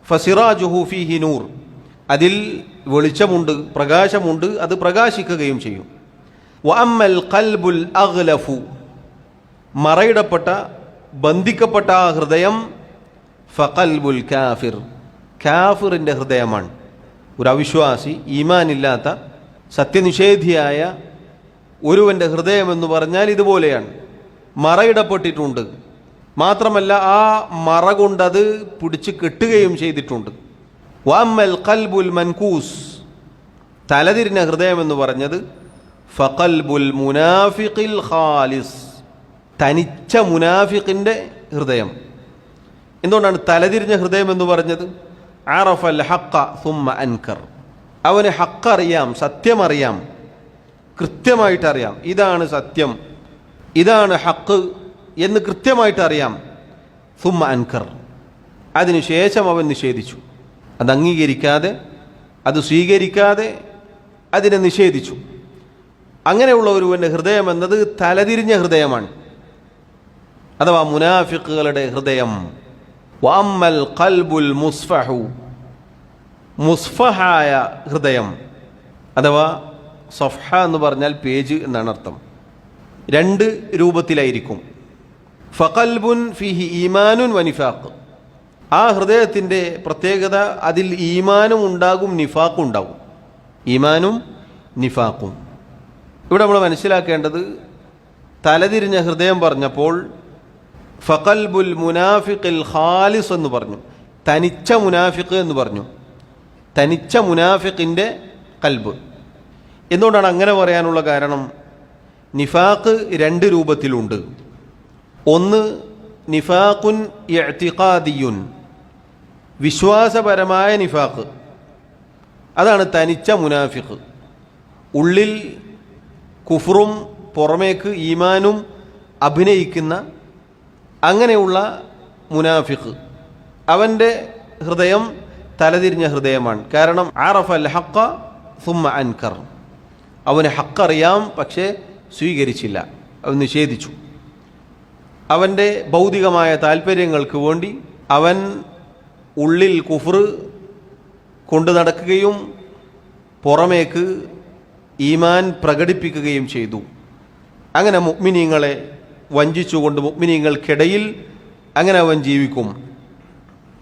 ഫസിറാജുഹു ഫീഹി നൂർ, അതിൽ വെളിച്ചമുണ്ട്, പ്രകാശമുണ്ട്, അത് പ്രകാശിക്കുകയും ചെയ്യും. വഅമ്മൽ ഖൽബുൽ അഗ്ലഫു, മറയിടപ്പെട്ട ബന്ധിക്കപ്പെട്ട ആ ഹൃദയം ഫഖൽബുൽ കാഫിർ, കാഫിറിൻ്റെ ഹൃദയമാണ്. ഒരു അവിശ്വാസി, ഈമാനില്ലാത്ത സത്യനിഷേധിയായ ഒരുവൻ്റെ ഹൃദയം എന്ന് പറഞ്ഞാൽ ഇതുപോലെയാണ്, മറയിടപ്പെട്ടിട്ടുണ്ട്. മാത്രമല്ല ആ മറ കൊണ്ടത് പിടിച്ച് കെട്ടുകയും ചെയ്തിട്ടുണ്ട്. വഅമ്മൽ ഖൽബുൽ മൻകൂസ്, തലതിരിഞ്ഞ ഹൃദയം എന്ന് പറഞ്ഞത് ഫഖൽബുൽ മുനാഫിഖിൽ ഖാലിസ്, തനിച്ച മുനാഫിഖിൻ്റെ ഹൃദയം. എന്തുകൊണ്ടാണ് തലതിരിഞ്ഞ ഹൃദയം എന്ന് പറഞ്ഞത്? അറഫൽ ഹഖ സുമ്മ അൻകർ, അവന് ഹക്കറിയാം, സത്യമറിയാം, കൃത്യമായിട്ടറിയാം, ഇതാണ് സത്യം, ഇതാണ് ഹക്ക് എന്ന് കൃത്യമായിട്ടറിയാം. സുമ്മ അൻകർ, അതിനുശേഷം അവൻ നിഷേധിച്ചു, അത് അംഗീകരിക്കാതെ, അത് സ്വീകരിക്കാതെ അതിനെ നിഷേധിച്ചു. അങ്ങനെയുള്ള ഒരുവൻ്റെ ഹൃദയം എന്നത് തലതിരിഞ്ഞ ഹൃദയമാണ്, അഥവാ മുനാഫിക്കുകളുടെ ഹൃദയം. വഅമ്മൽ ഖൽബുൽ മുസ്ഫഹു, മുസ്ഫഹായ ഹൃദയം, അഥവാ സഫ്ഹ എന്ന് പറഞ്ഞാൽ പേജ് എന്നാണ് അർത്ഥം. രണ്ട് രൂപത്തിലായിരിക്കും. ഫഖൽബുൻ ഫീഹി ഈമാനുൻ വനിഫാഖ്, ആ ഹൃദയത്തിൻ്റെ പ്രത്യേകത അതിൽ ഈമാനും ഉണ്ടാകും, നിഫാഖും ഉണ്ടാകും. ഈമാനും നിഫാഖും. ഇവിടെ നമ്മൾ മനസ്സിലാക്കേണ്ടത്, തലതിരിഞ്ഞ ഹൃദയം പറഞ്ഞപ്പോൾ ഫഖൽബുൽ മുനാഫിഖിൽ ഖാലിസ് എന്ന് പറഞ്ഞു, തനിച്ച മുനാഫിഖ് എന്ന് പറഞ്ഞു, തനിച്ച മുനാഫിഖിൻ്റെ കൽബ്. എന്തുകൊണ്ടാണ് അങ്ങനെ പറയാനുള്ള കാരണം? നിഫാഖ് രണ്ട് രൂപത്തിലുണ്ട്. ഒന്ന് നിഫാഖുൻ ഇഅ്തിഖാദിയുൻ, വിശ്വാസപരമായ നിഫാഖ്, അതാണ് തനിച്ച മുനാഫിഖ്. ഉള്ളിൽ കുഫ്റും പുറമേക്ക് ഈമാനും അഭിനയിക്കുന്ന അങ്ങനെയുള്ള മുനാഫിഖ്, അവൻ്റെ ഹൃദയം തലതിരിഞ്ഞ ഹൃദയമാണ്. കാരണം അറഫൽ ഹഖ സുമ്മ അൻകർ, അവന് ഹക്കറിയാം പക്ഷേ സ്വീകരിച്ചില്ല, അവൻ നിഷേധിച്ചു. അവൻ്റെ ഭൗതികമായ താല്പര്യങ്ങൾക്ക് വേണ്ടി അവൻ ഉള്ളിൽ കുഫ്ർ കൊണ്ടു നടക്കുകയും പുറമേക്ക് ഈമാൻ പ്രകടിപ്പിക്കുകയും ചെയ്തു. അങ്ങനെ മുഅ്മിനീങ്ങളെ വഞ്ചിച്ചുകൊണ്ട് മുഅ്മിനീങ്ങൾക്കിടയിൽ അങ്ങനെ അവൻ ജീവിക്കും.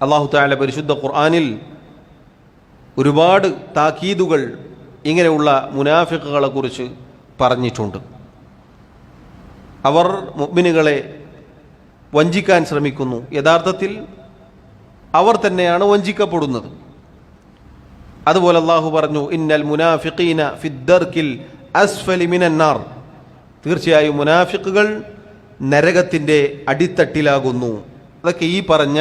അല്ലാഹു തആല പരിശുദ്ധ ഖുർആനിൽ ഒരുപാട് താക്കീതുകൾ ഇങ്ങനെയുള്ള മുനാഫിക്കുകളെ കുറിച്ച് പറഞ്ഞിട്ടുണ്ട്. അവർ മുഅ്മിനുകളെ വഞ്ചിക്കാൻ ശ്രമിക്കുന്നു, യഥാർത്ഥത്തിൽ അവർ തന്നെയാണ് വഞ്ചിക്കപ്പെടുന്നത്. അതുപോലെ അല്ലാഹു പറഞ്ഞു, ഇന്നൽ മുനാഫിഖീന ഫിദ്ദർക്കിൽ അസ്ഫലി മിനന്നാർ, തീർച്ചയായും മുനാഫിക്കുകൾ നരകത്തിൻ്റെ അടിത്തട്ടിലാകുന്നു. അതൊക്കെ ഈ പറഞ്ഞ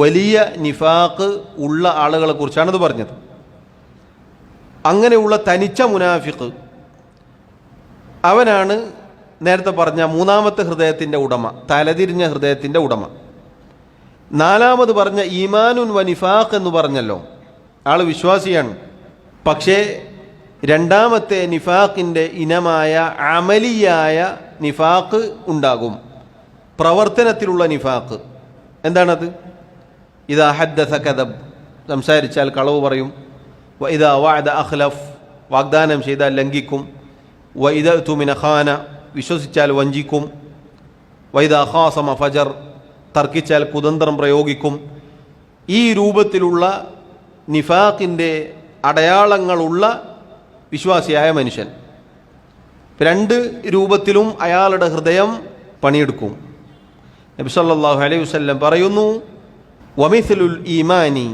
വലിയ നിഫാഖ് ഉള്ള ആളുകളെ കുറിച്ചാണിത് പറഞ്ഞത്. അങ്ങനെയുള്ള തനിച്ച മുനാഫിഖ് അവനാണ് നേരത്തെ പറഞ്ഞ മൂന്നാമത്തെ ഹൃദയത്തിൻ്റെ ഉടമ, തലതിരിഞ്ഞ ഹൃദയത്തിൻ്റെ ഉടമ. നാലാമത് പറഞ്ഞ ഈമാനുൻ വ നിഫാഖ് എന്ന് പറഞ്ഞല്ലോ, ആൾ വിശ്വാസിയാണ്. പക്ഷേ രണ്ടാമത്തെ നിഫാഖിൻ്റെ ഇനമായ അമലിയായ നിഫാഖ് ഉണ്ടാകും, പ്രവർത്തനത്തിലുള്ള നിഫാഖ്. എന്താണത്? ഇദാ ഹദ്ദസ കദബ്, സംസാരിച്ചാൽ കളവ് പറയും. വ ഇദാ വഅദ അഖ്ലഫ്, വാഗ്ദാനം ചെയ്താൽ ലംഘിക്കും. വ ഇദാ തുമിന ഖാന, വിശ്വസിച്ചാൽ വഞ്ചിക്കും. വ ഇദാ ഖാസമ ഫജർ, തർക്കിച്ചാൽ കുതന്ത്രം പ്രയോഗിക്കും. ഈ രൂപത്തിലുള്ള നിഫാഖിൻ്റെ അടയാളങ്ങളുള്ള വിശ്വാസിയായ മനുഷ്യൻ രണ്ട് രൂപത്തിലും അയാളുടെ ഹൃദയം പണിയെടുക്കും. നബി സല്ലല്ലാഹു അലൈഹി വസല്ലം പറയുന്നു, വമിഥലുൽ ഈമാനി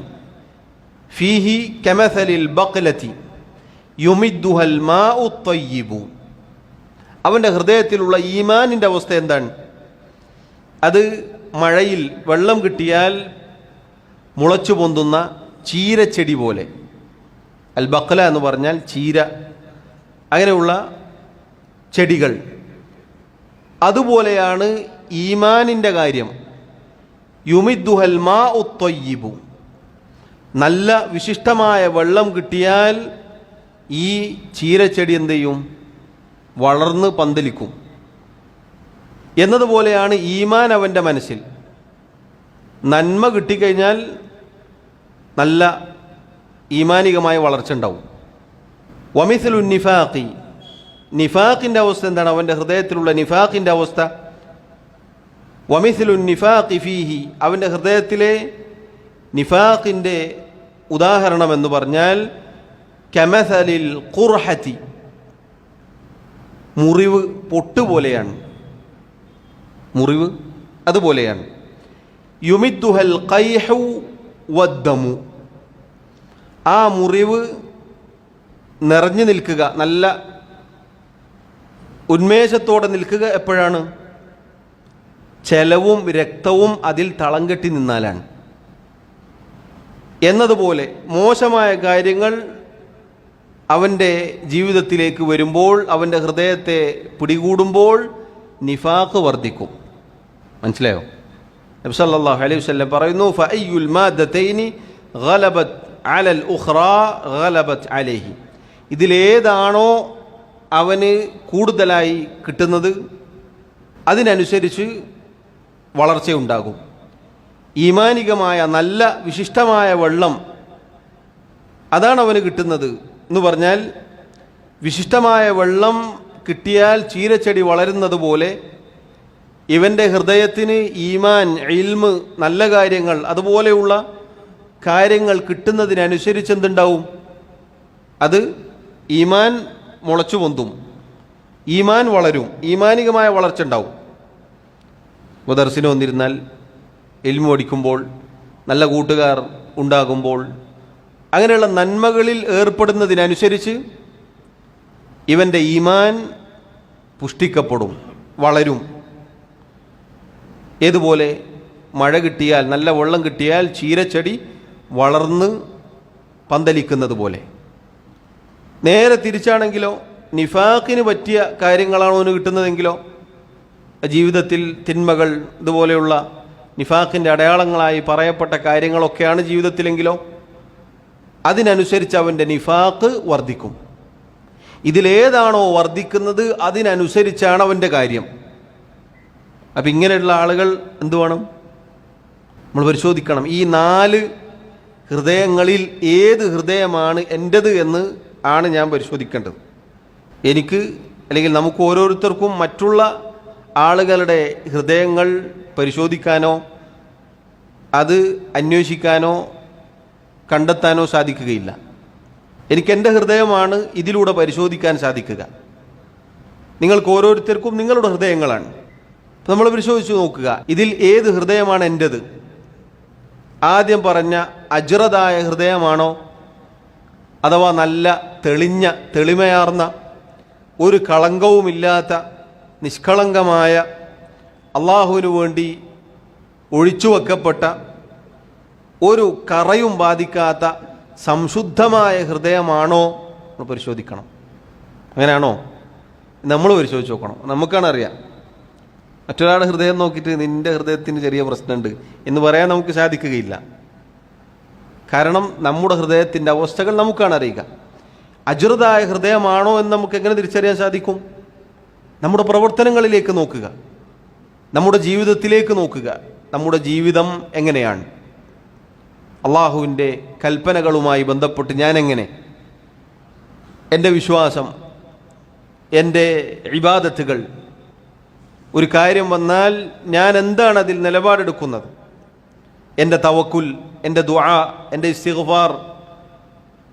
ഫീഹി കമഥലിൽ ബഖലതി യുമിദ്ദുഹൽ മാഉ ത്വയ്യിബു. അവൻ്റെ ഹൃദയത്തിലുള്ള ഈമാനിൻ്റെ അവസ്ഥ എന്താണ്? അത് മഴയിൽ വെള്ളം കിട്ടിയാൽ മുളച്ചു പൊന്തുന്ന ചീരച്ചെടി പോലെ. അൽ ബഖല എന്ന് പറഞ്ഞാൽ ചീര, അങ്ങനെയുള്ള ചെടികൾ. അതുപോലെയാണ് ഈമാനിൻ്റെ കാര്യം. യുമിദ്ദുഹൽ മാഉ ത്വയ്യിബു, നല്ല വിശിഷ്ടമായ വെള്ളം കിട്ടിയാൽ ഈ ചീരച്ചെടി എന്ത് ചെയ്യും? വളർന്ന് പന്തലിക്കും. എന്നതുപോലെയാണ് ഈമാൻ അവൻ്റെ മനസ്സിൽ. നന്മ കിട്ടിക്കഴിഞ്ഞാൽ നല്ല ഈമാനികമായ വളർച്ച ഉണ്ടാവും. വമിസ്ലു നിഫാഖി, നിഫാഖിൻ്റെ അവസ്ഥ എന്താണ്? അവൻ്റെ ഹൃദയത്തിലുള്ള നിഫാഖിൻ്റെ അവസ്ഥ. വമിസ്ലു നിഫാഖി ഫീഹി, അവൻ്റെ ഹൃദയത്തിലെ നിഫാഖിൻ്റെ ഉദാഹരണം എന്ന് പറഞ്ഞാൽ കമസലിൽ ഖുർഹതി, മുറിവ് പൊട്ടുപോലെയാണ്. മുറിവ് അതുപോലെയാണ്. യുമിദ്ദുഹൽ ഖൈഹു വദ്ദമു, ആ മുറിവ് നിറഞ്ഞു നിൽക്കുക, നല്ല ഉന്മേഷത്തോടെ നിൽക്കുക എപ്പോഴാണ്? ചെലവും രക്തവും അതിൽ തളം കെട്ടി നിന്നാലാണ്. എന്നതുപോലെ മോശമായ കാര്യങ്ങൾ അവൻ്റെ ജീവിതത്തിലേക്ക് വരുമ്പോൾ, അവൻ്റെ ഹൃദയത്തെ പിടികൂടുമ്പോൾ നിഫാഖ് വർദ്ധിക്കും. മനസ്സിലായോ? നബി സല്ലല്ലാഹു അലൈഹി വസല്ലം പറയുന്നു, ഫഅയ്യുൽ മാദതൈനി ഗലബത് അലൽ ഉഖ്റാ ഗലബത് അലൈഹി, ഇതിലേതാണോ അവന് കൂടുതലായി കിട്ടുന്നത് അതിനനുസരിച്ച് വളർച്ചയുണ്ടാകും. ഈമാനികമായ നല്ല വിശിഷ്ടമായ വെള്ളം അതാണ് അവന് കിട്ടുന്നത് എന്ന് പറഞ്ഞാൽ, വിശിഷ്ടമായ വെള്ളം കിട്ടിയാൽ ചീരച്ചെടി വളരുന്നത് പോലെ ഇവൻ്റെ ഹൃദയത്തിന് ഈമാൻ, ഇൽമ്, നല്ല കാര്യങ്ങൾ, അതുപോലെയുള്ള കാര്യങ്ങൾ കിട്ടുന്നതിനനുസരിച്ച് എന്തുണ്ടാവും? അത് ഈമാൻ മുളച്ചു പൊന്തും, ഈമാൻ വളരും, ഈമാനികമായ വളർച്ച ഉണ്ടാവും. ദർസിന് വന്നിരുന്നാൽ, ഇൽമു പഠിക്കുമ്പോൾ, നല്ല കൂട്ടുകാർ ഉണ്ടാകുമ്പോൾ, അങ്ങനെയുള്ള നന്മകളിൽ ഏർപ്പെടുന്നതിനനുസരിച്ച് ഇവൻ്റെ ഈമാൻ പുഷ്ടിക്കപ്പെടും, വളരും. ഏതുപോലെ മഴ കിട്ടിയാൽ, നല്ല വെള്ളം കിട്ടിയാൽ ചീരച്ചെടി വളർന്ന് പന്തലിക്കുന്നത് പോലെ. നേരെ തിരിച്ചാണെങ്കിലോ, നിഫാഖിന് പറ്റിയ കാര്യങ്ങളാണോ അവന് കിട്ടുന്നതെങ്കിലോ, ജീവിതത്തിൽ തിന്മകൾ, ഇതുപോലെയുള്ള നിഫാഖിൻ്റെ അടയാളങ്ങളായി പറയപ്പെട്ട കാര്യങ്ങളൊക്കെയാണ് ജീവിതത്തിലെങ്കിലോ, അതിനനുസരിച്ച് അവൻ്റെ നിഫാഖ് വർദ്ധിക്കും. ഇതിലേതാണോ വർദ്ധിക്കുന്നത് അതിനനുസരിച്ചാണ് അവൻ്റെ കാര്യം. അപ്പം ഇങ്ങനെയുള്ള ആളുകൾ എന്തു വേണം? നമ്മൾ പരിശോധിക്കണം. ഈ 4 ഹൃദയങ്ങളിൽ ഏത് ഹൃദയമാണ് എൻ്റേത് എന്ന് ആണ് ഞാൻ പരിശോധിക്കേണ്ടത്. എനിക്ക്, അല്ലെങ്കിൽ നമുക്ക് ഓരോരുത്തർക്കും മറ്റുള്ള ആളുകളുടെ ഹൃദയങ്ങൾ പരിശോധിക്കാനോ അത് അന്വേഷിക്കാനോ കണ്ടെത്താനോ സാധിക്കുകയില്ല. എനിക്ക് എൻ്റെ ഹൃദയമാണ് ഇതിലൂടെ പരിശോധിക്കാൻ സാധിക്കുക. നിങ്ങൾക്ക് ഓരോരുത്തർക്കും നിങ്ങളുടെ ഹൃദയങ്ങളാണ്. നമ്മൾ പരിശോധിച്ച് നോക്കുക, ഇതിൽ ഏത് ഹൃദയമാണ് എൻ്റേത്? ആദ്യം പറഞ്ഞ അജ്റതായ ഹൃദയമാണോ, അഥവാ നല്ല തെളിഞ്ഞ, തെളിമയാർന്ന, ഒരു കളങ്കവുമില്ലാത്ത, നിഷ്കളങ്കമായ, അള്ളാഹുവിനു വേണ്ടി ഒഴിച്ചു വെക്കപ്പെട്ട, ഒരു കറയും ബാധിക്കാത്ത സംശുദ്ധമായ ഹൃദയമാണോ നമ്മൾ പരിശോധിക്കണം. അങ്ങനെയാണോ? നമ്മൾ പരിശോധിച്ച് നോക്കണം. നമുക്കാണ് അറിയാം. മറ്റൊരാളുടെ ഹൃദയം നോക്കിയിട്ട് നിൻ്റെ ഹൃദയത്തിന് ചെറിയ പ്രശ്നമുണ്ട് എന്ന് പറയാൻ നമുക്ക് സാധിക്കുകയില്ല. കാരണം നമ്മുടെ ഹൃദയത്തിൻ്റെ അവസ്ഥകൾ നമുക്കാണ് അറിയുക. അജ്റതായ ഹൃദയമാണോ എന്ന് നമുക്ക് എങ്ങനെ തിരിച്ചറിയാൻ സാധിക്കും? നമ്മുടെ പ്രവർത്തനങ്ങളിലേക്ക് നോക്കുക, നമ്മുടെ ജീവിതത്തിലേക്ക് നോക്കുക. നമ്മുടെ ജീവിതം എങ്ങനെയാണ്? അള്ളാഹുവിൻ്റെ കൽപ്പനകളുമായി ബന്ധപ്പെട്ട് ഞാൻ എങ്ങനെ, എൻ്റെ വിശ്വാസം, എൻ്റെ ഇബാദത്തുകൾ, ഒരു കാര്യം വന്നാൽ ഞാൻ എന്താണ് അതിൽ നിലപാടെടുക്കുന്നത്? എൻ്റെ തവക്കുൽ, എൻ്റെ ദുആ, എൻ്റെ ഇസ്തിഗ്ഫാർ,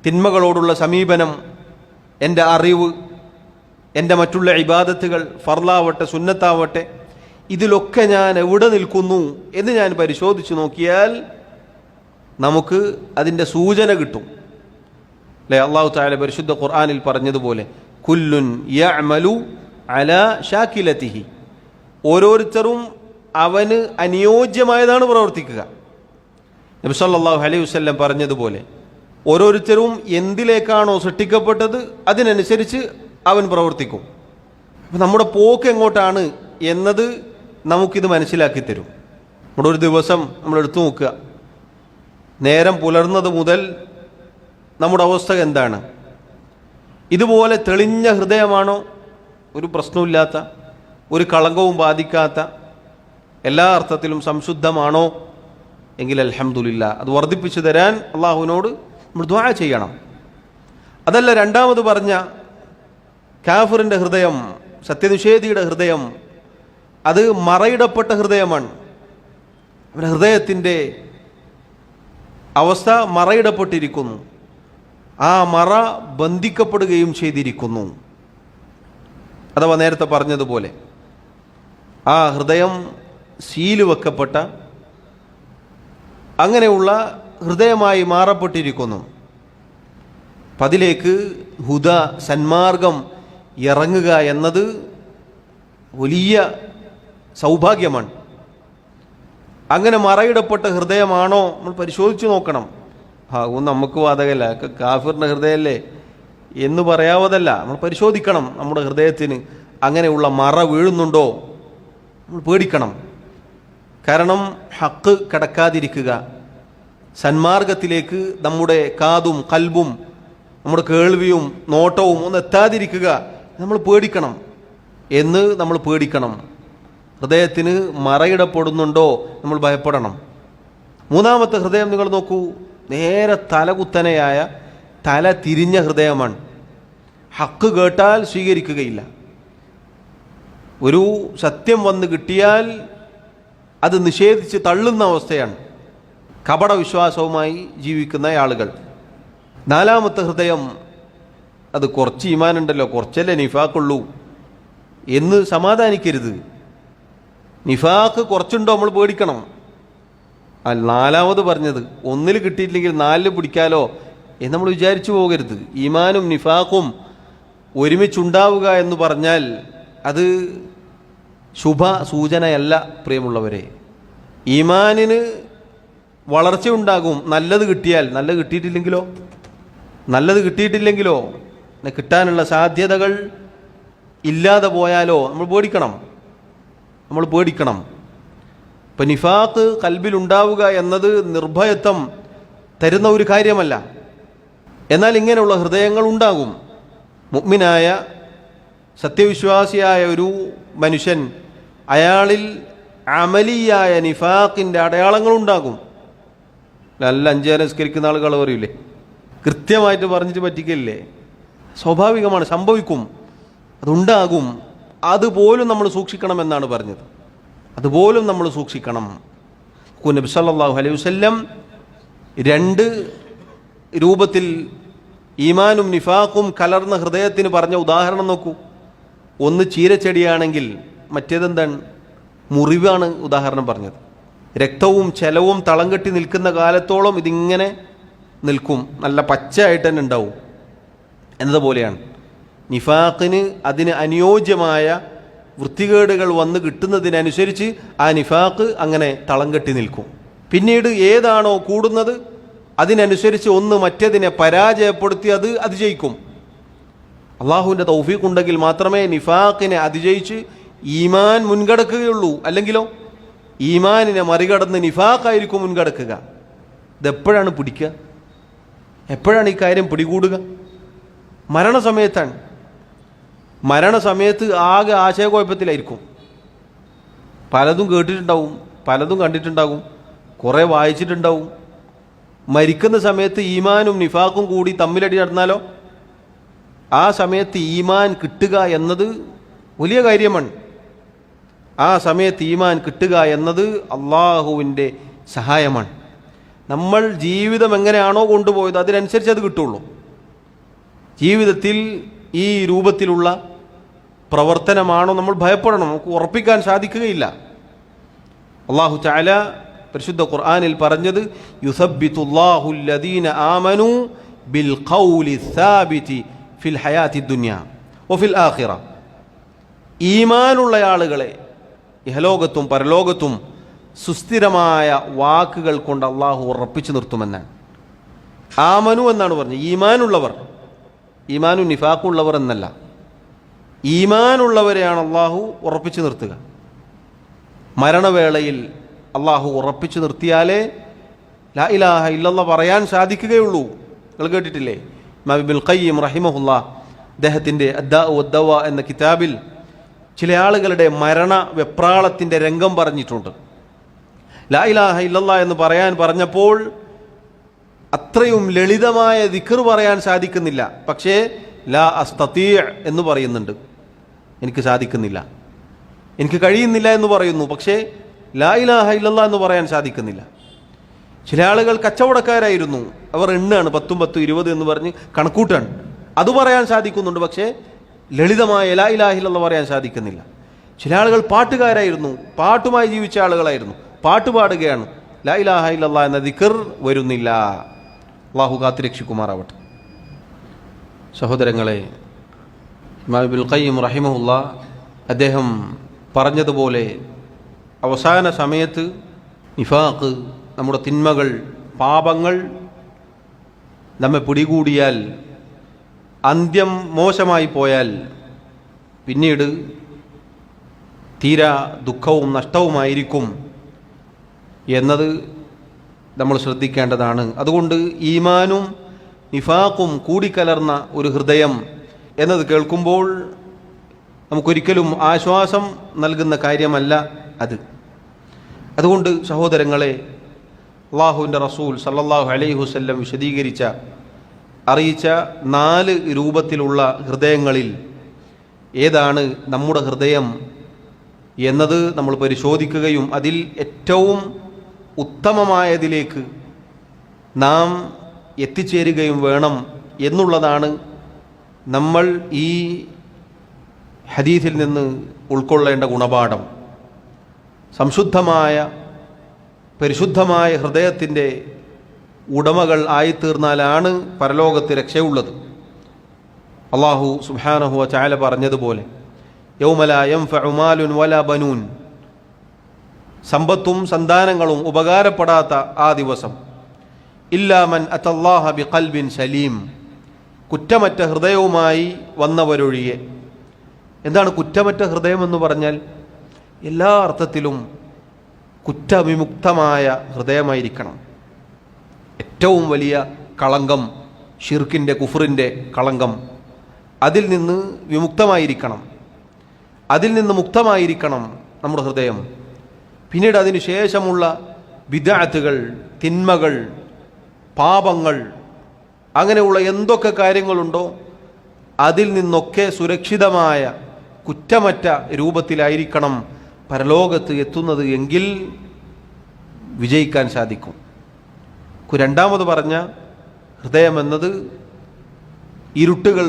തിന്മകളോടുള്ള സമീപനം, എൻ്റെ അറിവ്, എൻ്റെ മറ്റുള്ള ഇബാദത്തുകൾ, ഫർളാവട്ടെ സുന്നത്താവട്ടെ, ഇതിലൊക്കെ ഞാൻ എവിടെ നിൽക്കുന്നു എന്ന് ഞാൻ പരിശോധിച്ച് നോക്കിയാൽ നമുക്ക് അതിൻ്റെ സൂചന കിട്ടും. അല്ലേ? അല്ലാഹു തആല പരിശുദ്ധ ഖുർആനിൽ പറഞ്ഞതുപോലെ, കുല്ലുൻ യഅമലു അലാ ഷാക്കിലതിഹി, ഓരോരുത്തരും അവന് അനുയോജ്യമായതാണ് പ്രവർത്തിക്കുക. നബി സല്ലല്ലാഹു അലൈഹി വസല്ലം പറഞ്ഞതുപോലെ, ഓരോരുത്തരും എന്തിലേക്കാണോ സൃഷ്ടിക്കപ്പെട്ടത് അതിനനുസരിച്ച് അവൻ പ്രവർത്തിക്കും. അപ്പം നമ്മുടെ പോക്ക് എങ്ങോട്ടാണ് എന്നത് നമുക്കിത് മനസ്സിലാക്കി തരും. നമ്മുടെ ഒരു ദിവസം നമ്മൾ എടുത്തു നോക്കുക, നേരം പുലർന്നത് മുതൽ നമ്മുടെ അവസ്ഥ എന്താണ്? ഇതുപോലെ തെളിഞ്ഞ ഹൃദയമാണോ? ഒരു പ്രശ്നമില്ലാത്ത, ഒരു കളങ്കവും ബാധിക്കാത്ത, എല്ലാ അർത്ഥത്തിലും സംശുദ്ധമാണോ? എങ്കിൽ അൽഹംദുലില്ലാ, അത് വർദ്ധിപ്പിച്ചു തരാൻ അള്ളാഹുവിനോട് നമ്മൾ ദുആ ചെയ്യണം. അതല്ല രണ്ടാമത് പറഞ്ഞ കാഫിറിൻ്റെ ഹൃദയം, സത്യനിഷേധിയുടെ ഹൃദയം, അത് മറയിടപ്പെട്ട ഹൃദയമാണ്. അവരുടെ ഹൃദയത്തിൻ്റെ അവസ്ഥ മറയിടപ്പെട്ടിരിക്കുന്നു, ആ മറ ബന്ധിക്കപ്പെടുകയും ചെയ്തിരിക്കുന്നു. അഥവാ നേരത്തെ പറഞ്ഞതുപോലെ ആ ഹൃദയം സീല് വെക്കപ്പെട്ട അങ്ങനെയുള്ള ഹൃദയമായി മാറപ്പെട്ടിരിക്കുന്നു. അപ്പം അതിലേക്ക് ഹുദ, സന്മാർഗം ഇറങ്ങുക എന്നത് വലിയ സൗഭാഗ്യമാണ്. അങ്ങനെ മറയിടപ്പെട്ട ഹൃദയമാണോ നമ്മൾ പരിശോധിച്ച് നോക്കണം. ഒന്നും നമുക്ക് ബാധകമല്ല, കാഫിറിൻ്റെ ഹൃദയമല്ലേ എന്ന് പറയാവതല്ല. നമ്മൾ പരിശോധിക്കണം നമ്മുടെ ഹൃദയത്തിന് അങ്ങനെയുള്ള മറ വീഴുന്നുണ്ടോ, നമ്മൾ പേടിക്കണം. കാരണം ഹക്ക് കടക്കാതിരിക്കുക, സന്മാർഗത്തിലേക്ക് നമ്മുടെ കാതും കൽബും നമ്മുടെ കേൾവിയും നോട്ടവും ഒന്നും എത്താതിരിക്കുക നമ്മൾ പേടിക്കണം നമ്മൾ പേടിക്കണം. ഹൃദയത്തിന് മറയിടപ്പെടുന്നുണ്ടോ നമ്മൾ ഭയപ്പെടണം. മൂന്നാമത്തെ ഹൃദയം നിങ്ങൾ നോക്കൂ, നേരെ തലകുത്തനെയായ, തല തിരിഞ്ഞ ഹൃദയമാണ്. ഹക്ക് കേട്ടാൽ സ്വീകരിക്കുകയില്ല. ഒരു സത്യം വന്ന് കിട്ടിയാൽ അത് നിഷേധിച്ച് തള്ളുന്ന അവസ്ഥയാണ്. കപട വിശ്വാസവുമായി ജീവിക്കുന്ന ആളുകൾ. നാലാമത്തെ ഹൃദയം, അത് കുറച്ച് ഈമാനുണ്ടല്ലോ, കുറച്ചല്ലേ നിഫാക്കുള്ളൂ എന്ന് സമാധാനിക്കരുത്. നിഫാക്ക് കുറച്ചുണ്ടോ നമ്മൾ പേടിക്കണം. നാലാമത് പറഞ്ഞത് ഒന്നിൽ കിട്ടിയിട്ടില്ലെങ്കിൽ നാലിൽ പിടിക്കാലോ എന്ന് നമ്മൾ വിചാരിച്ചു പോകരുത്. ഈമാനും നിഫാഖും ഒരുമിച്ചുണ്ടാവുക എന്ന് പറഞ്ഞാൽ അത് ശുഭ സൂചനയല്ല പ്രിയമുള്ളവരെ. ഈമാനിന് വളർച്ചയുണ്ടാകും നല്ലത് കിട്ടിയാൽ. നല്ലത് കിട്ടിയിട്ടില്ലെങ്കിലോ കിട്ടാനുള്ള സാധ്യതകൾ ഇല്ലാതെ പോയാലോ നമ്മൾ പേടിക്കണം. ഇപ്പം നിഫാഖ് കൽബിലുണ്ടാവുക എന്നത് നിർഭയത്വം തരുന്ന ഒരു കാര്യമല്ല. എന്നാൽ ഇങ്ങനെയുള്ള ഹൃദയങ്ങൾ ഉണ്ടാകും. മുഅ്മിനായ സത്യവിശ്വാസിയായ ഒരു മനുഷ്യൻ, അയാളിൽ അമലിയായ നിഫാഖിൻ്റെ അടയാളങ്ങളുണ്ടാകും. നല്ല 5 നേരം നിസ്കരിക്കുന്ന ആളുകൾ പറയൂലേ, കൃത്യമായിട്ട് പറഞ്ഞിട്ട് പറ്റിക്കില്ലേ? സ്വാഭാവികമാണ്, സംഭവിക്കും, അതുണ്ടാകും. അതുപോലും നമ്മൾ സൂക്ഷിക്കണമെന്നാണ് പറഞ്ഞത്. അതുപോലും നമ്മൾ സൂക്ഷിക്കണം. നബി സല്ലല്ലാഹു അലൈഹി വസല്ലം 2 രൂപത്തിൽ ഈമാനും നിഫാഖും കലർന്ന ഹൃദയത്തിന് പറഞ്ഞ ഉദാഹരണം നോക്കൂ. ഒന്ന് ചീരച്ചെടിയാണെങ്കിൽ മറ്റേതെന്താണ്? മുറിവാണ് ഉദാഹരണം പറഞ്ഞത്. രക്തവും ചലവും തളം കെട്ടി നിൽക്കുന്ന കാലത്തോളം ഇതിങ്ങനെ നിൽക്കും, നല്ല പച്ചയായിട്ട് തന്നെ ഉണ്ടാവും എന്നതുപോലെയാണ് നിഫാഖിന്. അതിന് അനുയോജ്യമായ വൃത്തികേടുകൾ വന്ന് കിട്ടുന്നതിനനുസരിച്ച് ആ നിഫാഖ് അങ്ങനെ തളം കെട്ടി നിൽക്കും. പിന്നീട് ഏതാണോ കൂടുന്നത് അതിനനുസരിച്ച് ഒന്ന് മറ്റേതിനെ പരാജയപ്പെടുത്തി അത് അതിജയിക്കും. അള്ളാഹുവിൻ്റെ തൗഫീഖ് ഉണ്ടെങ്കിൽ മാത്രമേ നിഫാഖിനെ അതിജയിച്ച് ഈമാൻ മുൻകടക്കുകയുള്ളൂ. അല്ലെങ്കിലോ ഈമാനിനെ മറികടന്ന് നിഫാഖായിരിക്കും മുൻകടക്കുക. ഇതെപ്പോഴാണ് പിടിക്കുക? എപ്പോഴാണ് ഈ കാര്യം പിടികൂടുക? മരണസമയത്താണ്. മരണസമയത്ത് ആകെ ആശയക്കുഴപ്പത്തിലായിരിക്കും. പലതും കേട്ടിട്ടുണ്ടാവും, പലതും കണ്ടിട്ടുണ്ടാകും, കുറേ വായിച്ചിട്ടുണ്ടാവും. മരിക്കുന്ന സമയത്ത് ഈമാനും നിഫാഖും കൂടി തമ്മിലടി നടന്നാലോ ആ സമയത്ത് ഈമാൻ കിട്ടുക എന്നത് വലിയ കാര്യമാണ്. ആ സമയത്ത് ഈമാൻ കിട്ടുക എന്നത് അള്ളാഹുവിൻ്റെ സഹായമാണ്. നമ്മൾ ജീവിതം എങ്ങനെയാണോ കൊണ്ടുപോയത് അതിനനുസരിച്ച് അത് കിട്ടുള്ളൂ. ജീവിതത്തിൽ ഈ രൂപത്തിലുള്ള പ്രവർത്തനമാണോ നമ്മൾ ഭയപ്പെടണം, നമുക്ക് ഉറപ്പിക്കാൻ സാധിക്കുകയില്ല. അല്ലാഹു തആല പരിശുദ്ധ ഖുർആനിൽ പറഞ്ഞത് യുസബ്ബിതുല്ലാഹു അല്ലദീന ആമനൂ ബിൽ ഖൗലി സാബിതി ഫിൽ ഹയാത്തി ദുനിയ വഫിൽ ആഖിറ. ഈമാനുള്ള ആളുകളെ ഇഹലോകത്തും പരലോകത്തും സുസ്ഥിരമായ വാക്കുകൾ കൊണ്ട് അള്ളാഹു ഉറപ്പിച്ചു നിർത്തുമെന്നാണ്. ആമനു എന്നാണ് പറഞ്ഞത്. ഈമാനുള്ളവർ, ഈമാനു നിഫാഖുള്ളവർ എന്നല്ല. ഈമാനുള്ളവരെയാണ് അള്ളാഹു ഉറപ്പിച്ചു നിർത്തുക. മരണവേളയിൽ അള്ളാഹു ഉറപ്പിച്ചു നിർത്തിയാലേ ലാ ഇലാഹ ഇല്ലല്ലാഹ് പറയാൻ സാധിക്കുകയുള്ളൂ. നിങ്ങൾ കേട്ടിട്ടില്ലേ, ഇമാം ഇബ്നുൽ ഖയ്യിം റഹിമഹുല്ലാഹ് അദ്ദേഹത്തിൻ്റെ അദ്ദാഉ വദ്ദവാ എന്ന കിതാബിൽ ചില ആളുകളുടെ മരണ വെപ്രാളത്തിൻ്റെ രംഗം പറഞ്ഞിട്ടുണ്ട്. ലാ ഇലാഹ ഇല്ലല്ലാഹ് എന്ന് പറഞ്ഞപ്പോൾ അത്രയും ലളിതമായ ദിക്ർ പറയാൻ സാധിക്കുന്നില്ല. പക്ഷേ ലാ അസ്തതീ എന്ന് പറയുന്നുണ്ട്, എനിക്ക് സാധിക്കുന്നില്ല, എനിക്ക് കഴിയുന്നില്ല എന്ന് പറയുന്നു. പക്ഷേ ലാ ഇലാഹ ഇല്ലല്ലാഹ് എന്ന് പറയാൻ സാധിക്കുന്നില്ല. ചില ആളുകൾ കച്ചവടക്കാരായിരുന്നു, അവർ എണ്ണാണ് 10 10 20 എന്ന് പറഞ്ഞ് കണക്കൂട്ടാണ്, അത് പറയാൻ സാധിക്കുന്നുണ്ട്. പക്ഷേ ലളിതമായ ലാ ഇലാഹ ഇല്ലല്ലാഹ് പറയാൻ സാധിക്കുന്നില്ല. ചില ആളുകൾ പാട്ടുകാരായിരുന്നു, പാട്ടുമായി ജീവിച്ച ആളുകളായിരുന്നു, പാട്ട് പാടുകയാണ്, ലാ ഇലാഹ ഇല്ലല്ലാഹ് എന്ന ദിക്ർ വരുന്നില്ല. അല്ലാഹു കാത്തുരക്ഷിക്കുമാറാവട്ടെ. സഹോദരങ്ങളെ, ഇമാം ഇബ്നുൽ ഖയ്യിം റഹിമഹുല്ലാഹ് അദ്ദേഹം പറഞ്ഞതുപോലെ അവസാന സമയത്ത് നിഫാഖ്, നമ്മുടെ തിന്മകൾ, പാപങ്ങൾ നമ്മെ പിടികൂടിയാൽ, അന്ത്യം മോശമായി പോയാൽ പിന്നീട് തീരാ ദുഃഖവും നഷ്ടവുമായിരിക്കും എന്നത് നമ്മൾ ശ്രദ്ധിക്കേണ്ടതാണ്. അതുകൊണ്ട് ഈമാനും നിഫാഖും കൂടിക്കലർന്ന ഒരു ഹൃദയം എന്നത് കേൾക്കുമ്പോൾ നമുക്കൊരിക്കലും ആശ്വാസം നൽകുന്ന കാര്യമല്ല അത്. അതുകൊണ്ട് സഹോദരങ്ങളെ, അല്ലാഹുവിൻ്റെ റസൂൽ സല്ലല്ലാഹു അലൈഹി വസല്ലം അറിയിച്ച 4 രൂപത്തിലുള്ള ഹൃദയങ്ങളിൽ ഏതാണ് നമ്മുടെ ഹൃദയം എന്നത് നമ്മൾ പരിശോധിക്കുകയും അതിൽ ഏറ്റവും ഉത്തമമായതിലേക്ക് നാം എത്തിച്ചേരുകയും വേണം എന്നുള്ളതാണ് നമ്മൾ ഈ ഹദീസിൽ നിന്ന് ഉൾക്കൊള്ളേണ്ട ഗുണപാഠം. സംശുദ്ധമായ പരിശുദ്ധമായ ഹൃദയത്തിൻ്റെ ഉടമകൾ ആയിത്തീർന്നാലാണ് പരലോകത്ത് രക്ഷയുള്ളത്. അല്ലാഹു സുബ്ഹാനഹു വ തആല പറഞ്ഞതുപോലെ യൗമ ലാ യൻഫഉ മാലുൻ വലാ ബനൂൻ, സമ്പത്തും സന്താനങ്ങളും ഉപകാരപ്പെടാത്ത ആ ദിവസം, ഇല്ലാ മൻ അത്തല്ലാഹ ബിഖൽബിൻ സലീം, കുറ്റമറ്റ ഹൃദയവുമായി വന്നവരൊഴിയെ. എന്താണ് കുറ്റമറ്റ ഹൃദയമെന്ന് പറഞ്ഞാൽ? എല്ലാ അർത്ഥത്തിലും കുറ്റവിമുക്തമായ ഹൃദയമായിരിക്കണം. ഏറ്റവും വലിയ കളങ്കം ഷിർക്കിൻ്റെ, കുഫറിൻ്റെ കളങ്കം, അതിൽ നിന്ന് വിമുക്തമായിരിക്കണം, അതിൽ നിന്ന് മുക്തമായിരിക്കണം നമ്മുടെ ഹൃദയം. പിന്നീട് അതിനു ശേഷമുള്ള ബിദ്അത്തുകൾ, തിന്മകൾ, പാപങ്ങൾ, അങ്ങനെയുള്ള എന്തൊക്കെ കാര്യങ്ങളുണ്ടോ അതിൽ നിന്നൊക്കെ സുരക്ഷിതമായ കുറ്റമറ്റ രൂപത്തിലായിരിക്കണം പരലോകത്ത് എത്തുന്നത് എങ്കിൽ വിജയിക്കാൻ സാധിക്കും. രണ്ടാമത് പറഞ്ഞ ഹൃദയമെന്നത് ഇരുട്ടുകൾ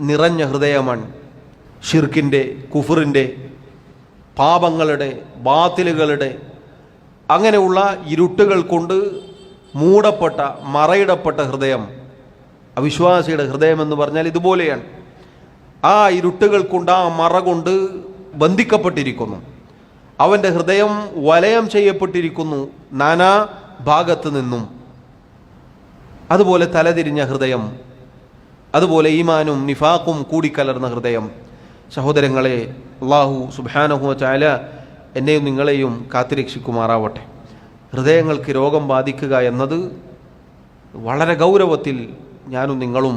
നിറഞ്ഞ ഹൃദയമാണ്. ഷിർക്കിൻ്റെ, കുഫറിൻ്റെ, പാപങ്ങളുടെ, ബാത്തിലുകളുടെ, അങ്ങനെയുള്ള ഇരുട്ടുകൾ കൊണ്ട് മൂടപ്പെട്ട, മറയിടപ്പെട്ട ഹൃദയം. അവിശ്വാസിയുടെ ഹൃദയമെന്ന് പറഞ്ഞാൽ ഇതുപോലെയാണ്. ആ ഇരുട്ടുകൾ കൊണ്ട്, ആ മറ കൊണ്ട് ബന്ധിക്കപ്പെട്ടിരിക്കുന്നു. അവൻ്റെ ഹൃദയം വലയം ചെയ്യപ്പെട്ടിരിക്കുന്നു നാനാ ഭാഗത്ത് നിന്നും. അതുപോലെ തലതിരിഞ്ഞ ഹൃദയം, അതുപോലെ ഈമാനും നിഫാഖും കൂടിക്കലർന്ന ഹൃദയം. സഹോദരങ്ങളെ, അല്ലാഹു സുബ്ഹാനഹു വ തആല എന്നെയും നിങ്ങളെയും കാത്തുരക്ഷിക്കുമാറാവട്ടെ. ഹൃദയങ്ങൾക്ക് രോഗം ബാധിക്കുക എന്നത് വളരെ ഗൗരവത്തിൽ ഞാനും നിങ്ങളും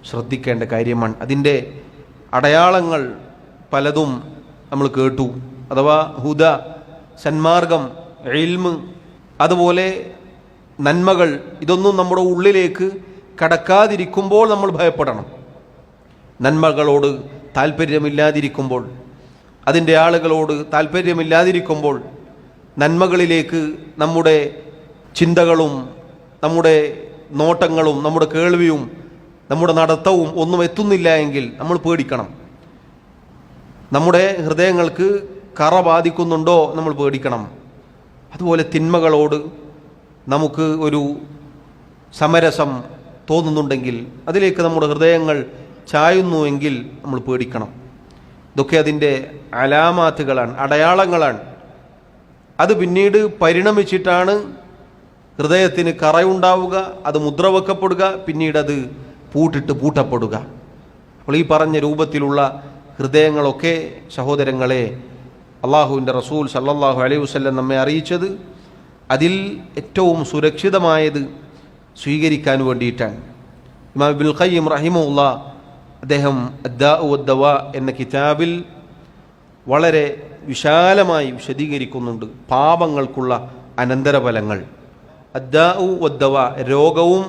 ശ്രദ്ധിക്കേണ്ട കാര്യമാണ്. അതിൻ്റെ അടയാളങ്ങൾ പലതും നമ്മൾ കേട്ടു. അഥവാ ഹുദ, സന്മാർഗം, ഇൽമ്, അതുപോലെ നന്മകൾ, ഇതൊന്നും നമ്മുടെ ഉള്ളിലേക്ക് കടക്കാതിരിക്കുമ്പോൾ നമ്മൾ ഭയപ്പെടണം. നന്മകളോട് താല്പര്യമില്ലാതിരിക്കുമ്പോൾ, അതിൻ്റെ ആളുകളോട് താല്പര്യമില്ലാതിരിക്കുമ്പോൾ, നന്മകളിലേക്ക് നമ്മുടെ ചിന്തകളും നമ്മുടെ നോട്ടങ്ങളും നമ്മുടെ കേൾവിയും നമ്മുടെ നടത്തവും ഒന്നും എത്തുന്നില്ല എങ്കിൽ നമ്മൾ പേടിക്കണം. നമ്മുടെ ഹൃദയങ്ങൾക്ക് കറ ബാധിക്കുന്നുണ്ടോ നമ്മൾ പേടിക്കണം. അതുപോലെ തിന്മകളോട് നമുക്ക് ഒരു സമരസം തോന്നുന്നുണ്ടെങ്കിൽ, അതിലേക്ക് നമ്മുടെ ഹൃദയങ്ങൾ ചായുന്നുവെങ്കിൽ നമ്മൾ പേടിക്കണം. ഇതൊക്കെ അതിൻ്റെ അലാമാത്തുകളാണ്, അടയാളങ്ങളാണ്. അത് പിന്നീട് പരിണമിച്ചിട്ടാണ് ഹൃദയത്തിന് കറയുണ്ടാവുക, അത് മുദ്രവെക്കപ്പെടുക, പിന്നീട് അത് പൂട്ടപ്പെടുക. അപ്പോൾ ഈ പറഞ്ഞ രൂപത്തിലുള്ള ഹൃദയങ്ങളൊക്കെ സഹോദരങ്ങളെ അള്ളാഹുവിൻ്റെ റസൂൽ സല്ലല്ലാഹു അലൈഹി വസല്ലം നമ്മെ അറിയിച്ചത് അതിൽ ഏറ്റവും സുരക്ഷിതമായത് സ്വീകരിക്കാൻ വേണ്ടിയിട്ടാണ്. ഇമാം ഇബ്നുൽ ഖയ്യിം റഹിമഹുല്ലാ അദ്ദേഹം അദ്ദാഉ വദ്ദവാ എന്ന കിതാബിൽ വളരെ വിശാലമായി വിശദീകരിക്കുന്നുണ്ട് പാപങ്ങൾക്കുള്ള അനന്തരഫലങ്ങൾ. അദ്ദാഉ വദ്ദവാ, രോഗവും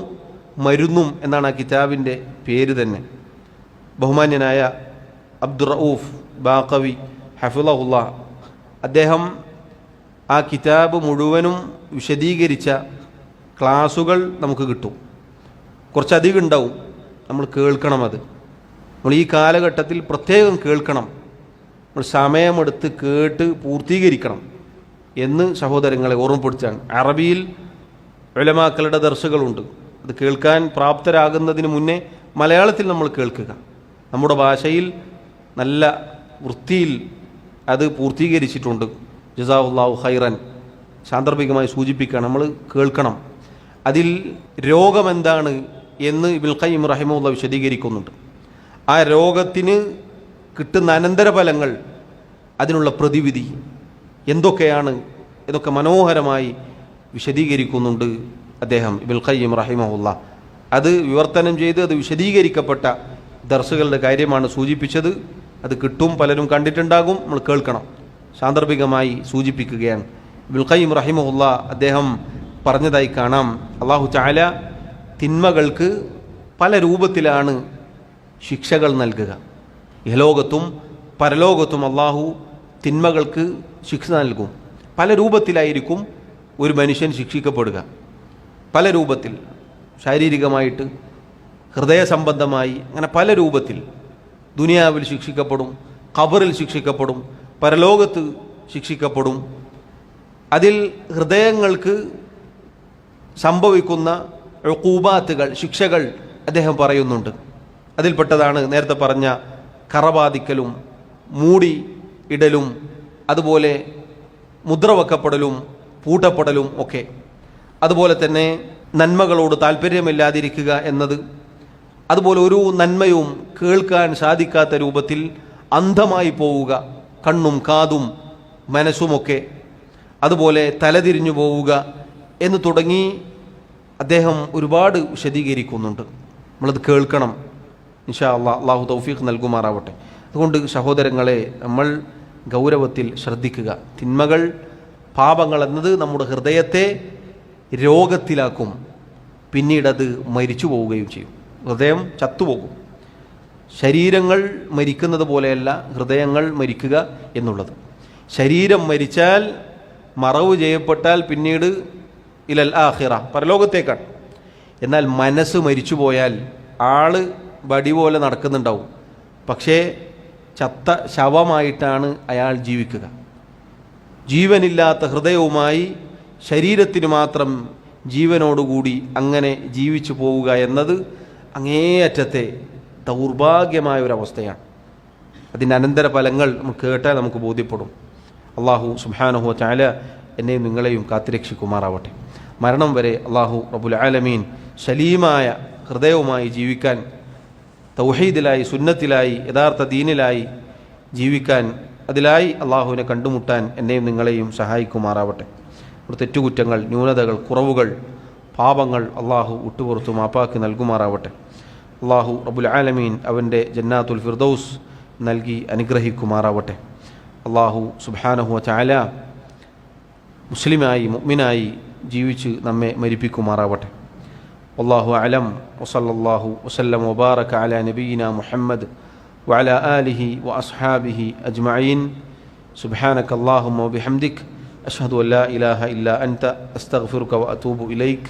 മരുന്നും എന്നാണ് ആ കിതാബിൻ്റെ പേര് തന്നെ. ബഹുമാന്യനായ അബ്ദുറഊഫ് ബാഖവി ഹഫിളഹുല്ലാ അദ്ദേഹം ആ കിതാബ് മുഴുവനും വിശദീകരിച്ച ക്ലാസുകൾ നമുക്ക് കിട്ടും. കുറച്ചധികം ഉണ്ടാവും, നമ്മൾ കേൾക്കണം. അത് നമ്മൾ ഈ കാലഘട്ടത്തിൽ പ്രത്യേകം കേൾക്കണം, നമ്മൾ സമയമെടുത്ത് കേട്ട് പൂർത്തീകരിക്കണം എന്ന് സഹോദരങ്ങളെ ഓർമ്മപ്പെടുത്താണ്. അറബിയിൽ ഉലമാക്കളുടെ ദർസുകളുണ്ട്, അത് കേൾക്കാൻ പ്രാപ്തരാകുന്നതിന് മുന്നേ മലയാളത്തിൽ നമ്മൾ കേൾക്കുക. നമ്മുടെ ഭാഷയിൽ നല്ല വൃത്തിയിൽ അത് പൂർത്തീകരിച്ചിട്ടുണ്ട്. ജസാഉല്ലാഹു ഖൈറൻ. സാന്ദർഭികമായി സൂചിപ്പിക്കണം, നമ്മൾ കേൾക്കണം. അതിൽ രോഗമെന്താണ് എന്ന് ഇബ്നുൽ ഖയ്യിം റഹിമഹുല്ലാഹ് വിശദീകരിക്കുന്നുണ്ട്. ആ രോഗത്തിന് കിട്ടുന്ന അനന്തരഫലങ്ങൾ, അതിനുള്ള പ്രതിവിധി എന്തൊക്കെയാണ്, ഇതൊക്കെ മനോഹരമായി വിശദീകരിക്കുന്നുണ്ട് അദ്ദേഹം ഇബ്നുൽ ഖയ്യിം റഹിമഹുല്ലാഹ്. അത് വിവർത്തനം ചെയ്ത് അത് വിശദീകരിക്കപ്പെട്ട ദർസുകളുടെ കാര്യമാണ് സൂചിപ്പിച്ചത്. അത് കിട്ടും, പലരും കണ്ടിട്ടുണ്ടാകും, നമ്മൾ കേൾക്കണം. സാന്ദർഭികമായി സൂചിപ്പിക്കുകയാണ്. ഇബ്നുൽ ഖയ്യിം റഹിമഹുല്ലാഹ് അദ്ദേഹം പറഞ്ഞതായി കാണാം, അല്ലാഹു തആല തിന്മകൾക്ക് പല രൂപത്തിലാണ് ശിക്ഷകൾ നൽകുക. ഇഹലോകത്തും പരലോകത്തും അള്ളാഹു തിന്മകൾക്ക് ശിക്ഷ നൽകും. പല രൂപത്തിലായിരിക്കും ഒരു മനുഷ്യൻ ശിക്ഷിക്കപ്പെടുക. പല രൂപത്തിൽ, ശാരീരികമായിട്ട്, ഹൃദയ സംബന്ധമായി, അങ്ങനെ പല രൂപത്തിൽ. ദുനിയാവിൽ ശിക്ഷിക്കപ്പെടും, ഖബറിൽ ശിക്ഷിക്കപ്പെടും, പരലോകത്ത് ശിക്ഷിക്കപ്പെടും. അതിൽ ഹൃദയങ്ങൾക്ക് സംഭവിക്കുന്ന ഉഖൂബാത്തുകൾ, ശിക്ഷകൾ അദ്ദേഹം പറയുന്നുണ്ട്. അതിൽപ്പെട്ടതാണ് നേരത്തെ പറഞ്ഞ കറബാധിക്കലും മൂടി ഇടലും, അതുപോലെ മുദ്ര വെക്കപ്പെടലും പൂട്ടപ്പെടലും ഒക്കെ. അതുപോലെ തന്നെ നന്മകളോട് താല്പര്യമില്ലാതിരിക്കുക എന്നത്, അതുപോലെ ഒരു നന്മയും കേൾക്കാൻ സാധിക്കാത്ത രൂപത്തിൽ അന്ധമായി പോവുക, കണ്ണും കാതും മനസ്സുമൊക്കെ, അതുപോലെ തലതിരിഞ്ഞു പോവുക എന്ന് തുടങ്ങി അദ്ദേഹം ഒരുപാട് വിശദീകരിക്കുന്നുണ്ട്. നമ്മളത് കേൾക്കണം. ഇൻഷാ അല്ലാഹ്, അള്ളാഹു തൗഫീഖ് നൽകുമാറാവട്ടെ. അതുകൊണ്ട് സഹോദരങ്ങളെ, നമ്മൾ ഗൗരവത്തിൽ ശ്രദ്ധിക്കുക. തിന്മകൾ, പാപങ്ങൾ എന്നത് നമ്മുടെ ഹൃദയത്തെ രോഗത്തിലാക്കും, പിന്നീടത് മരിച്ചു പോവുകയും ചെയ്യും. ഹൃദയം ചത്തുപോകും. ശരീരങ്ങൾ മരിക്കുന്നത് പോലെയല്ല ഹൃദയങ്ങൾ മരിക്കുക എന്നുള്ളത്. ശരീരം മരിച്ചാൽ, മറവ് ചെയ്യപ്പെട്ടാൽ പിന്നീട് ഇലൽ ആഖിറ, പരലോകത്തേക്കാണ്. എന്നാൽ മനസ്സ് മരിച്ചു പോയാൽ ആള് വടി പോലെ നടക്കുന്നുണ്ടാവും, പക്ഷേ ചത്ത ശവമായിട്ടാണ് അയാൾ ജീവിക്കുക. ജീവനില്ലാത്ത ഹൃദയവുമായി ശരീരത്തിന് മാത്രം ജീവനോടുകൂടി അങ്ങനെ ജീവിച്ചു പോവുക എന്നത് അങ്ങേയറ്റത്തെ ദൗർഭാഗ്യമായ ഒരവസ്ഥയാണ്. അതിൻ്റെ അനന്തരഫലങ്ങൾ നമുക്ക് കേട്ടാൽ നമുക്ക് ബോധ്യപ്പെടും. അള്ളാഹു സുബ്ഹാനഹു വ തആല എന്നെയും നിങ്ങളെയും കാത്തുരക്ഷിക്കുമാറാവട്ടെ. മരണം വരെ അള്ളാഹു റബ്ബുൽ ആലമീൻ സലീമായ ഹൃദയവുമായി ജീവിക്കാൻ, തൗഹീദിലായി, സുന്നത്തിലായി, യഥാർത്ഥ ദീനിലായി ജീവിക്കാൻ, അതിലായി അള്ളാഹുവിനെ കണ്ടുമുട്ടാൻ എന്നെയും നിങ്ങളെയും സഹായിക്കുമാറാവട്ടെ. തെറ്റുകുറ്റങ്ങൾ, ന്യൂനതകൾ, കുറവുകൾ, പാപങ്ങൾ അള്ളാഹു വിട്ടുപുറത്തു മാപ്പാക്കി നൽകുമാറാവട്ടെ. അള്ളാഹു റബ്ബുൽ ആലമീൻ അവൻ്റെ ജന്നാത്തുൽ ഫിർദൗസ് നൽകി അനുഗ്രഹിക്കുമാറാവട്ടെ. അള്ളാഹു സുബ്ഹാനഹു വ തആല മുസ്ലിമായി, മുഅ്മിനായി ജീവിച്ച് നമ്മെ മരിപ്പിക്കുമാറാവട്ടെ. വല്ലാഹു അലം. വസല്ലല്ലാഹു വസല്ലം വബാറക അലാ നബിയിന മുഹമ്മദ് വഅലാ ആലിഹി വഅസ്ഹാബിഹി അജ്മഈൻ. സുബ്ഹാനക അല്ലാഹുമ്മ വബിഹംദിക അഷ്ഹദു അൻ ലാ ഇലാഹ ഇല്ലാ അൻത അസ്തഗ്ഫിറുക വഅതൂബു ഇലൈക്.